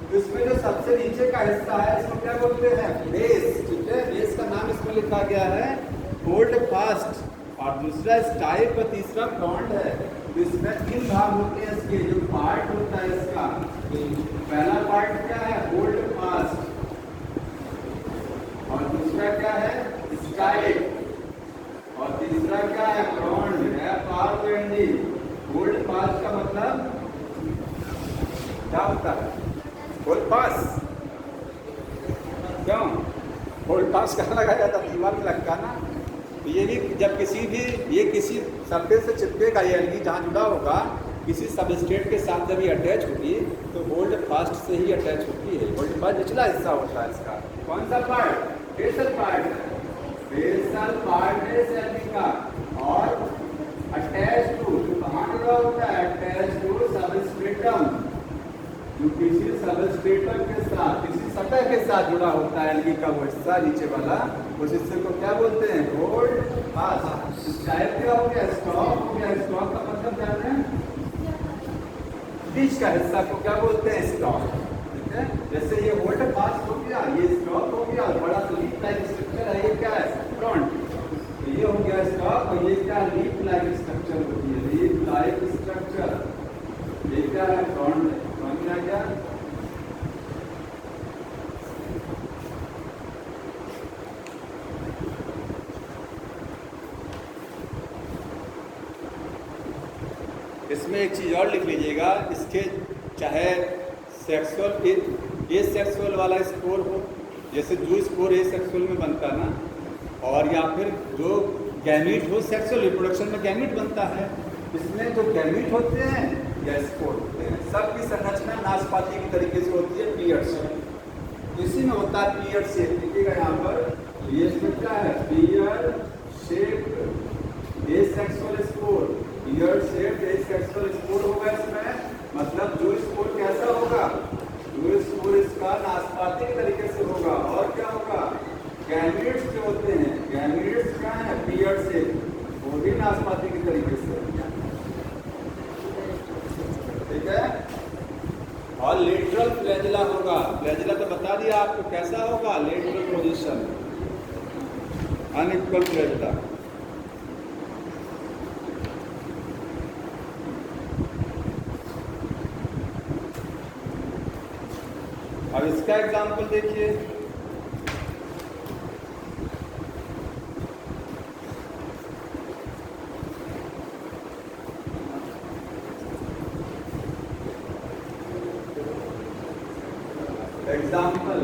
तो इसमें जो सबसे नीचे का हिस्सा है इसको क्या बोलते हैं? बेस। ठीक है, बेस का नाम इसमें लिखा गया है होल्ड फास्ट, और दूसरा स्टाइप और तीसरा फ्रंट है। तो इसमें 3 भाग होते हैं इसके। जो पार्ट होता है इसका, पहला पार्ट क्या है? होल्ड फास्ट, और दूसरा क्या है? स्टाइप, और तीसरा क्या है? फ्रंट है। होल्ड फास्ट का मतलब क्या होता है? होल्ड फास्ट क्यों होल्ड फास्ट कहाँ लगाया जाता है? दीवार में लगता ना। तो ये भी जब ये किसी सरफेस से चिपकेगा, ये एलगी जहाँ जुड़ा होगा किसी सबस्ट्रेट के साथ जब ये अटैच होगी तो होल्ड फास्ट से ही अटैच होती है। होल्ड फास्ट निचला हिस्सा होता है इसका। कौन सा part? Basal part. Basal part है इस एलगी का, और अटैच टू, कहाँ जुड़ा होता है? अटैच टू सबस्ट्रेटम, जो किसी सबस्ट्रेटम के साथ, किसी सतह के साथ जुड़ा होता है एलगी का वो हिस्सा नीचे वाला, उस हिस्से को क्या बोलते हैं? Hold fast. स्टाइप क्या हो गया? स्टॉक हो गया। स्टॉक का मतलब जानते हैं? बीच का हिस्सा को क्या बोलते हैं? स्टॉक। ठीक है, जैसे ये होल्ड फास्ट हो गया, ये स्टॉक हो गया, और बड़ा सा लीफ लाइक स्ट्रक्चर है, ये क्या है? फ्रंट। तो ये हो गया स्टॉक, और ये क्या? लीफ लाइक स्ट्रक्चर होती है, लीफ लाइक स्ट्रक्चर। ये क्या है? फ्रंट। समझ में आ गया? इसमें एक चीज़ और लिख लीजिएगा, इसके चाहे सेक्सुअल ए सेक्सुअल वाला स्पोर हो, जैसे जो स्पोर ए सेक्सुअल में बनता है ना, और या फिर जो गैमीट हो, सेक्सुअल रिप्रोडक्शन में गैमीट बनता है, इसमें जो गैमीट होते हैं या स्पोर होते हैं, सबकी संरचना नाशपाती की तरीके से होती है, पीरियड शेप। इसी में होता है पीरियड शेप। देखिएगा यहाँ पर ये क्या है? पीरियड शेप ए सेक्सुअल स्पोर। पीरियड शेप ए सेक्सुअल स्पोर होगा इसमें, मतलब जो स्पोर कैसा होगा? जो स्पोर इसका नाशपाती के तरीके से होगा। और क्या होगा? गैमीट्स जो होते हैं, गैमीट्स क्या है? पीरियड शेप, वो भी नाशपाती के तरीके से। ठीक है, और लेटरल फ्लैजिला होगा। फ्लैजिला तो बता दिया आपको कैसा होगा? Lateral position, unequal flagella. अब इसका एग्जाम्पल देखिए। एग्जाम्पल,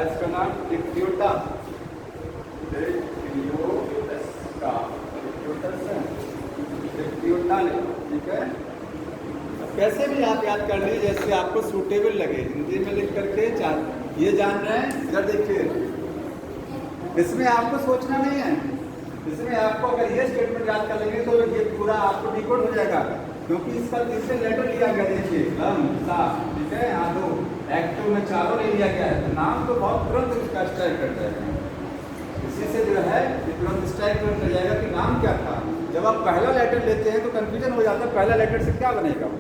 इसका नाम डिक्ट्यूटा, ठीक है। कैसे भी आप याद कर लीजिए जैसे आपको सूटेबल लगे, हिंदी में लिख करके ये जान रहे हैं। इधर देखिए, इसमें आपको सोचना नहीं है, इसमें आपको अगर ये स्टेटमेंट याद कर लेंगे तो ये पूरा आपको डिकोड हो जाएगा, क्योंकि इसका तीसरे लेटर लिया गया। देखिए ठीक है, यहाँ दो एक्टिव में चारों ले लिया गया है, तो नाम तो बहुत तुरंत इसका स्ट्राइक कर जाएगा। इसी से जो है तुरंत स्ट्राइक कर जाएगा कि नाम क्या था। जब आप पहला लेटर लेते हैं तो कंफ्यूजन हो जाता है, पहला लेटर से क्या बनेगा,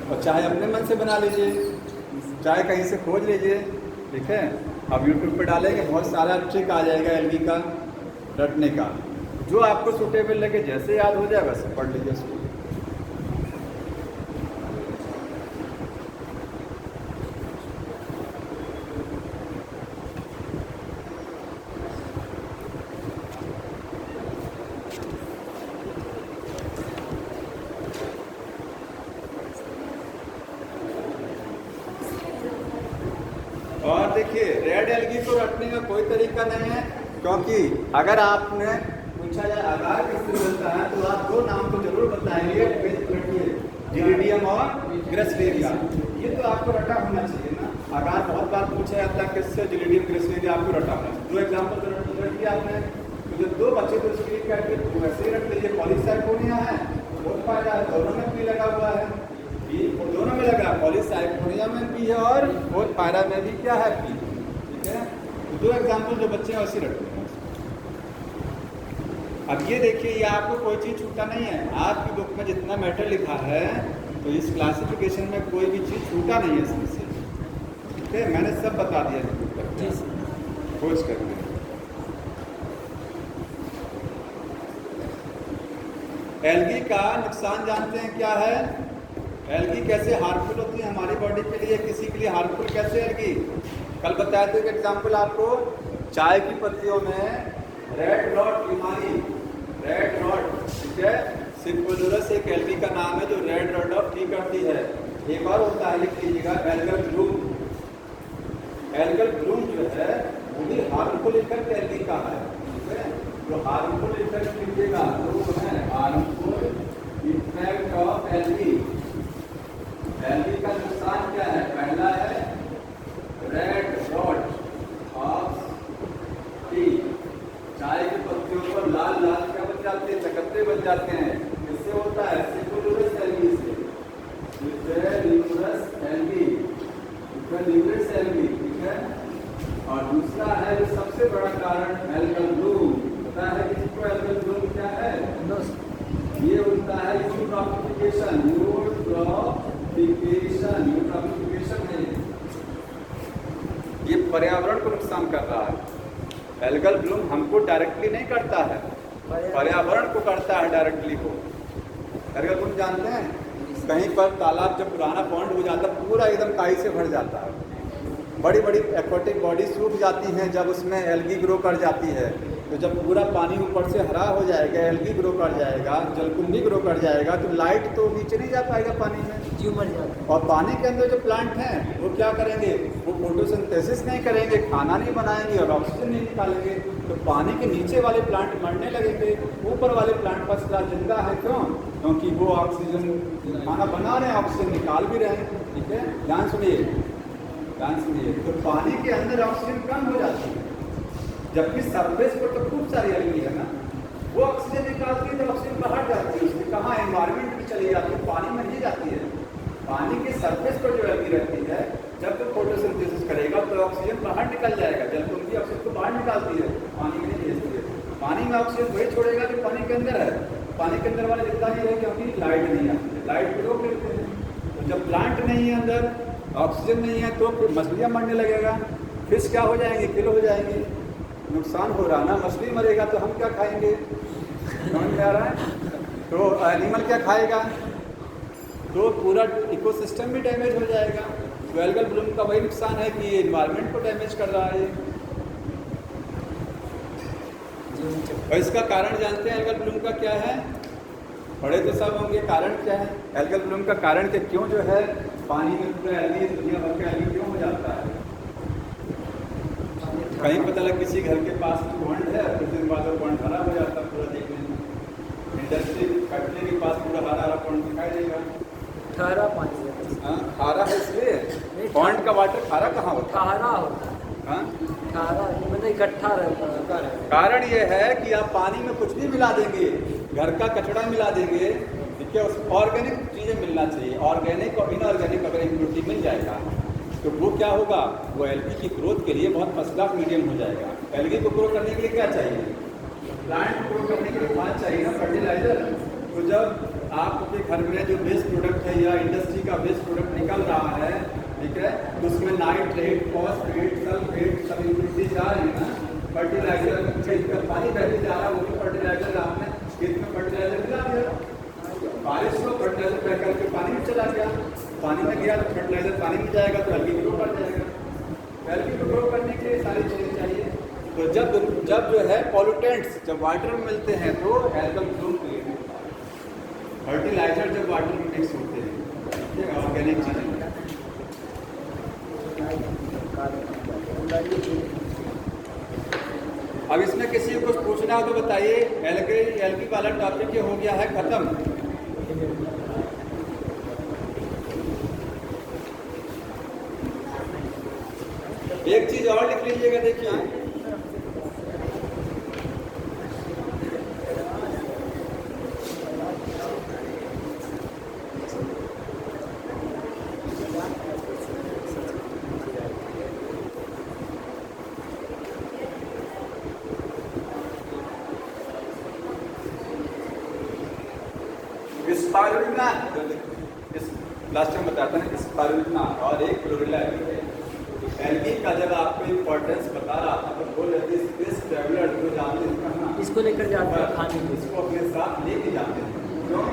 और चाहे अपने मन से बना लीजिए, चाहे कहीं से खोज लीजिए। ठीक है, अब यूट्यूब पे डालेंगे बहुत सारा ट्रिक आ जाएगा एलगी का रटने का, जो आपको सूटेबल लगे, जैसे याद हो जाए वैसे पढ़ लीजिए उसको। और देखिए, रेड एलगी को रटने का कोई तरीका नहीं है, क्योंकि अगर आपने पूछा जाए आधार किससे मिलता है तो आप दो नाम तो जरूर बताएंगे। पेज पलटिए, जिलिडियम और ग्रेसिलेरिया। ये तो आपको रटा होना चाहिए ना, अगर बहुत बार पूछा जाता है किससे जिलिडियम ग्रेसिलेरिया आपको रटा होना चाहिए। दो एग्जाम्पल तो रट लिया आपने, तो जब दो बच्चे तो स्क्रीन करके तो वैसे ही रट लीजिए। पॉलीसाइकोनिया है, बहुत फायदा है, दोनों में पी लगा हुआ है, पी दोनों में लगा, पॉलीसाइकोनिया में पी है और बहुत फायदा में भी क्या है, पी। ठीक है, तो दो एग्जाम्पल जो बच्चे हैं वैसे रट। अब ये देखिए, ये आपको कोई चीज़ छूटा नहीं है, आपकी बुक में जितना मैटर लिखा है तो इस क्लासिफिकेशन में कोई भी चीज़ छूटा नहीं है इसमें से। ठीक है, मैंने सब बता दिया है खोज करके। एल्गी का नुकसान जानते हैं क्या है? एल्गी कैसे हार्मफुल होती है हमारी बॉडी के लिए, किसी के लिए हार्मफुल कैसे एल्गी? कल बताया था कि एग्जाम्पल आपको, चाय की पत्तियों में रेड रॉट बीमारी, रेड रॉट, ठीक है, सिम्पोजुरस एक एल्गी का नाम है जो रेड रॉट ऑफ टी करती है। एक और होता है, लिख लीजिएगा, एल्गल ब्लूम। एल्गल ब्लूम जो है वो भी हार्मफुल इफेक्ट एल्गी का है। ठीक है, तो हार्मफुल इफेक्ट लीजिएगा तो वो है harmful effect of algae. Algae का नुकसान क्या है? पहला है रेड रॉट ऑफ टी, चाय की पत्तियों पर लाल लाल क्या बन जाते हैं, चकत्ते बन जाते हैं। इससे होता है सिम्पोजुरस एल्गी से, ल्यूमरस एल्गी, ल्यूमरस एल्गी। ठीक है, और दूसरा है जो सबसे बड़ा कारण एल्गल ब्लूम। पता है किसको एल्गल ब्लूम क्या है? ये होता है यूट्रॉफिकेशन, यूट्रॉफिकेशन, यूट्रॉफिकेशन है, ये पर्यावरण को नुकसान कर रहा है। एल्गल ब्लूम हमको डायरेक्टली नहीं करता है, पर्यावरण को करता है डायरेक्टली को। एल्गल ब्लूम जानते हैं, कहीं पर तालाब जब पुराना पॉन्ड हो जाता है पूरा एकदम काई से भर जाता है, बड़ी बड़ी एक्वाटिक बॉडी सूख जाती हैं जब उसमें एल्गी ग्रो कर जाती है, तो जब पूरा पानी ऊपर से हरा हो जाएगा, एल्गी ग्रो कर जाएगा, जलकुंभी ग्रो कर जाएगा, तो लाइट तो नीचे नहीं जा पाएगा पानी में, जीव मर जाता है। और पानी के अंदर जो प्लांट हैं वो क्या करेंगे? वो फोटोसिंथेसिस नहीं करेंगे, खाना नहीं बनाएंगे और ऑक्सीजन नहीं निकालेंगे, तो पानी के नीचे वाले प्लांट मरने लगेंगे, ऊपर वाले प्लांट फर्स्ट क्लास जिंदा है। क्यों? क्योंकि वो ऑक्सीजन, खाना बना रहे हैं, ऑक्सीजन निकाल भी रहे हैं। ठीक है, ध्यान सुनिए, ध्यान सुनिए। तो पानी के अंदर ऑक्सीजन कम हो जाती है, जबकि सरफेस पर तो खूब सारी एल्गी है ना, वो ऑक्सीजन निकालती है तो ऑक्सीजन बाहर जाती है, उसमें कहाँ एनवायरमेंट में चली जाती है, पानी में नहीं जाती है। पानी के सरफेस पर जो एल्गी रहती है, जब तो फोटोसिंथेसिस करेगा तो ऑक्सीजन बाहर निकल जाएगा, जलकुंभी ऑक्सीजन को बाहर निकालती है, पानी में नहीं भेजती है। पानी में ऑक्सीजन वही छोड़ेगा जो पानी के अंदर है, पानी के अंदर वाले जितना ही है, क्योंकि लाइट नहीं आती है, लाइट को रोक लेते हैं। तो जब प्लांट नहीं है अंदर, ऑक्सीजन नहीं है, तो फिर मछलियाँ मरने लगेगा, फिश क्या हो जाएंगे? किल हो जाएंगे। नुकसान हो रहा ना, मछली मरेगा तो हम क्या खाएंगे? समझ में आ रहा है? तो एनिमल क्या खाएगा? तो पूरा इकोसिस्टम भी डैमेज हो जाएगा। तो एल्गल ब्लूम का वही नुकसान है कि ये एनवायरनमेंट को डैमेज कर रहा है। और इसका कारण जानते हैं एल्गल ब्लूम का क्या है? पढ़े तो सब होंगे, कारण क्या है एल्गल ब्लूम का? कारण कि क्यों जो है पानी में पूरा एल्गी, दुनिया भर का एल्गी क्यों हो जाता है? कहीं पता लग किसी घर के पास में पॉइंट है, कुछ दिन बाद वो पॉइंट हरा हो जाता है, पूरा देखने में इंडस्ट्री फैक्ट्री के पास पूरा हरा हरा पॉइंट दिखाई देगा। खारा पानी है। हाँ, खारा है, इसलिए पॉइंट का वाटर खारा कहाँ होता है? खारा होता है। हाँ, खारा मतलब इकट्ठा रहता है। कारण ये है कि आप पानी में कुछ भी मिला देंगे, घर का कचरा मिला देंगे, ठीक है, उस ऑर्गेनिक चीज़ें मिलना चाहिए, ऑर्गेनिक और इनऑर्गेनिक अगर इम्प्योरिटी मिल जाएगा तो वो क्या होगा? वो एल्गी की ग्रोथ के लिए बहुत फर्स्ट क्लास मीडियम हो जाएगा। एल्गी को ग्रो करने के लिए क्या चाहिए? प्लांट ग्रो करने के लिए खाद चाहिए ना, फर्टिलाइजर। तो जब आपके घर में जो वेस्ट प्रोडक्ट है या इंडस्ट्री का वेस्ट प्रोडक्ट निकल रहा है, ठीक है, तो उसमें नाइट्रेट, फॉस्फेट, सल्फेट सब इम्प्योरिटीज आ रही है ना, फर्टिलाइजर खेत का पानी बहते जा रहा है, वो भी फर्टिलाइजर आपने खेत में फर्टिलाइजर मिला दिया, बारिश को फर्टिलाइजर बह करके पानी में चला गया, पानी में गया तो फर्टिलाइजर पानी में जाएगा तो एल्गी ग्रो कर जाएगा। एल्गी को ग्रो करने के लिए सारी चीज़ें चाहिए। तो जब जो है पॉल्यूटेंट्स जब वाटर में मिलते हैं तो एल्गल ब्लूम क्रिएट होता है। फर्टिलाइजर जब वाटर में मिक्स होते हैं, ऑर्गेनिक चीज़ें। अब इसमें किसी को कुछ पूछना हो तो बताइए। एल्गी वाला टॉपिक ये हो गया है खत्म। एक चीज और लिख लीजिएगा, देखिए स्पारुलिना, इस लास्ट में बताता है स्पारुलिना और एक क्लोरेला है। एल्गीन का जब आपको इम्पोर्टेंस बता रहा था तो बोल रहे थे स्पेस ट्रैवलर जो जाते हैं इसको लेकर जाते हैं खाने को, इसको अपने साथ लेके जाते हैं। क्यों?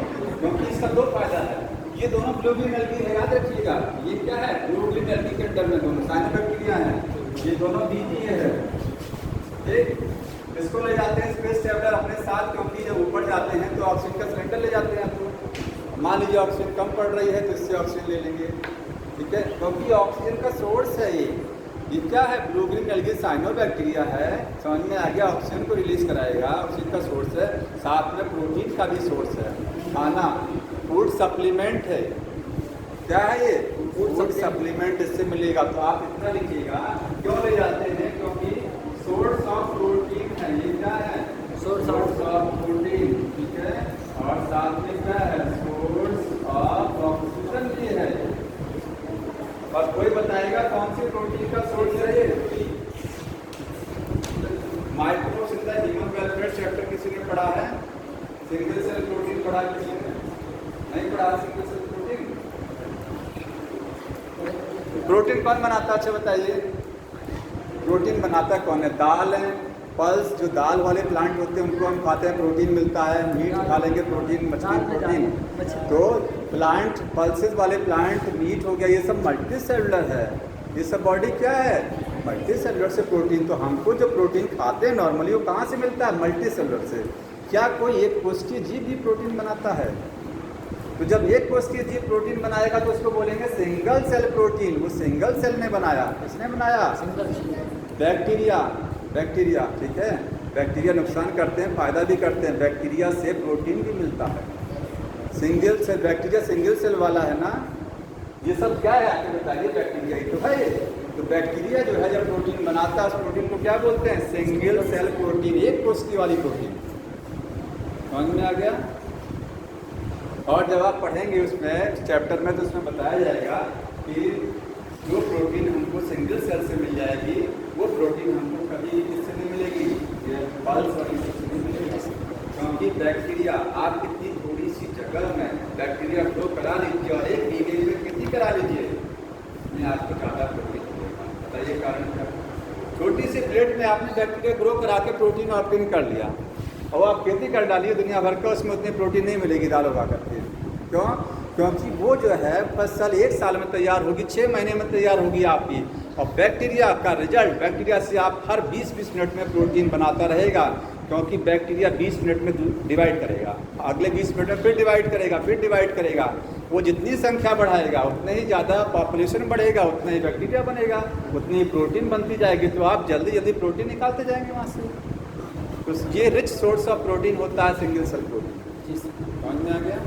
क्योंकि इसका दो फायदा है। ये दोनों ग्लोबुलिन एल्गीन है, याद रखिएगा। ये क्या है? ग्लोबुलिन एल्गीन के अंदर में दोनों साइनोबैक्टीरिया हैं, ये दोनों बीजी है। ठीक, इसको ले जाते हैं स्पेस ट्रैवलर अपने साथ, क्योंकि जब ऊपर जाते हैं तो ऑक्सीजन का सिलेंडर ले जाते हैं। तो मान लीजिए ऑक्सीजन कम पड़ रही है तो इससे ऑक्सीजन ले लेंगे, ठीक है, क्योंकि ऑक्सीजन का सोर्स है ये क्या है? ग्लोबुलिन एल्गीन साइनोबैक्टीरिया है। समझ में आ गया? ऑक्सीजन को रिलीज कराएगा, ऑक्सीजन का सोर्स है, साथ में प्रोटीन का भी सोर्स है। खाना फूड सप्लीमेंट है। क्या है ये? फूड सप्लीमेंट इससे मिलेगा। तो आप इतना लिखिएगा, क्यों ले जाते हैं? क्योंकि सोर्स ऑफ प्रोटीन है। ये क्या है? सोर्स ऑफ प्रोटीन, ठीक है, और साथ में क्या है? सोर्स ऑफ ऑक्सीजन भी है। और कोई बताएगा कौन सी प्रोटीन का सोर्स है ये? माइक्रोसिल्ला ह्यूमन वेलफेयर चैप्टर किसी ने पढ़ा है? सिंगल सेल प्रोटीन पढ़ा किसी ने? नहीं पढ़ा सिंगल सेल प्रोटीन? प्रोटीन कौन बनाता है? अच्छा बताइए, प्रोटीन बनाता कौन है? दाल है, पल्स, जो दाल वाले प्लांट होते हैं उनको हम खाते हैं, प्रोटीन मिलता है। मीट खा लेंगे, प्रोटीन, मछली प्रोटीन। तो प्लांट, पल्सेस वाले प्लांट, मीट हो गया, ये सब मल्टी सेलुलर है। ये सब बॉडी क्या है? मल्टी सेलुलर से प्रोटीन। तो हमको जो प्रोटीन खाते हैं नॉर्मली वो कहाँ से मिलता है? मल्टी सेलुलर से। क्या कोई एक कोशिकीय जीव भी प्रोटीन बनाता है? तो जब एक कोशिकीय जीव प्रोटीन बनाएगा तो उसको बोलेंगे सिंगल सेल प्रोटीन। वो सिंगल सेल ने बनाया। किसने बनाया? बैक्टीरिया। बैक्टीरिया, ठीक है। बैक्टीरिया नुकसान करते हैं, फायदा भी करते हैं। बैक्टीरिया से प्रोटीन भी मिलता है। Single cell bacteria single cell वाला है ना। ये सब क्या है आपको बताइए? बैक्टीरिया ही तो है। तो बैक्टीरिया जो है जब प्रोटीन बनाता है उस प्रोटीन को क्या बोलते हैं? सिंगल सेल प्रोटीन, एक कोशिका वाली प्रोटीन। समझ में आ गया? और जब आप पढ़ेंगे उसमें चैप्टर में तो उसमें बताया जाएगा कि जो प्रोटीन हमको सिंगल सेल से मिल जाएगी वो प्रोटीन हमको कभी किससे नहीं मिलेगी? ये पल्स वाली से नहीं मिलेगी। क्योंकि बैक्टीरिया आप कितनी थोड़ी सी जगह में बैक्टीरिया ग्रो करा लीजिए और एक बीघे में कितनी करा लीजिए, मैं आपको ज़्यादा प्रोटीन मिलेगा। बताइए कारण क्या? छोटी सी प्लेट में आपने बैक्टीरिया ग्रो करा के प्रोटीन ऑप्टेन कर लिया और आप खेती कर डालिए दुनिया भर का, उसमें उतनी प्रोटीन नहीं मिलेगी दाल उगा करके। क्यों? क्योंकि वो जो है फसल 1 साल में तैयार होगी, 6 महीने में तैयार होगी आपकी। और बैक्टीरिया का रिजल्ट, बैक्टीरिया से आप हर 20-20 मिनट में प्रोटीन बनाता रहेगा। क्योंकि बैक्टीरिया 20 मिनट में डिवाइड करेगा, अगले 20 मिनट में फिर डिवाइड करेगा, फिर डिवाइड करेगा। वो जितनी संख्या बढ़ाएगा उतने ही ज़्यादा पॉपुलेशन बढ़ेगा, उतना ही बैक्टीरिया बनेगा, उतनी ही प्रोटीन बनती जाएगी। तो आप जल्दी जल्दी प्रोटीन निकालते जाएंगे वहाँ से। तो ये रिच सोर्स ऑफ प्रोटीन होता है सिंगल सेल प्रोटीन। समझ में आ गया?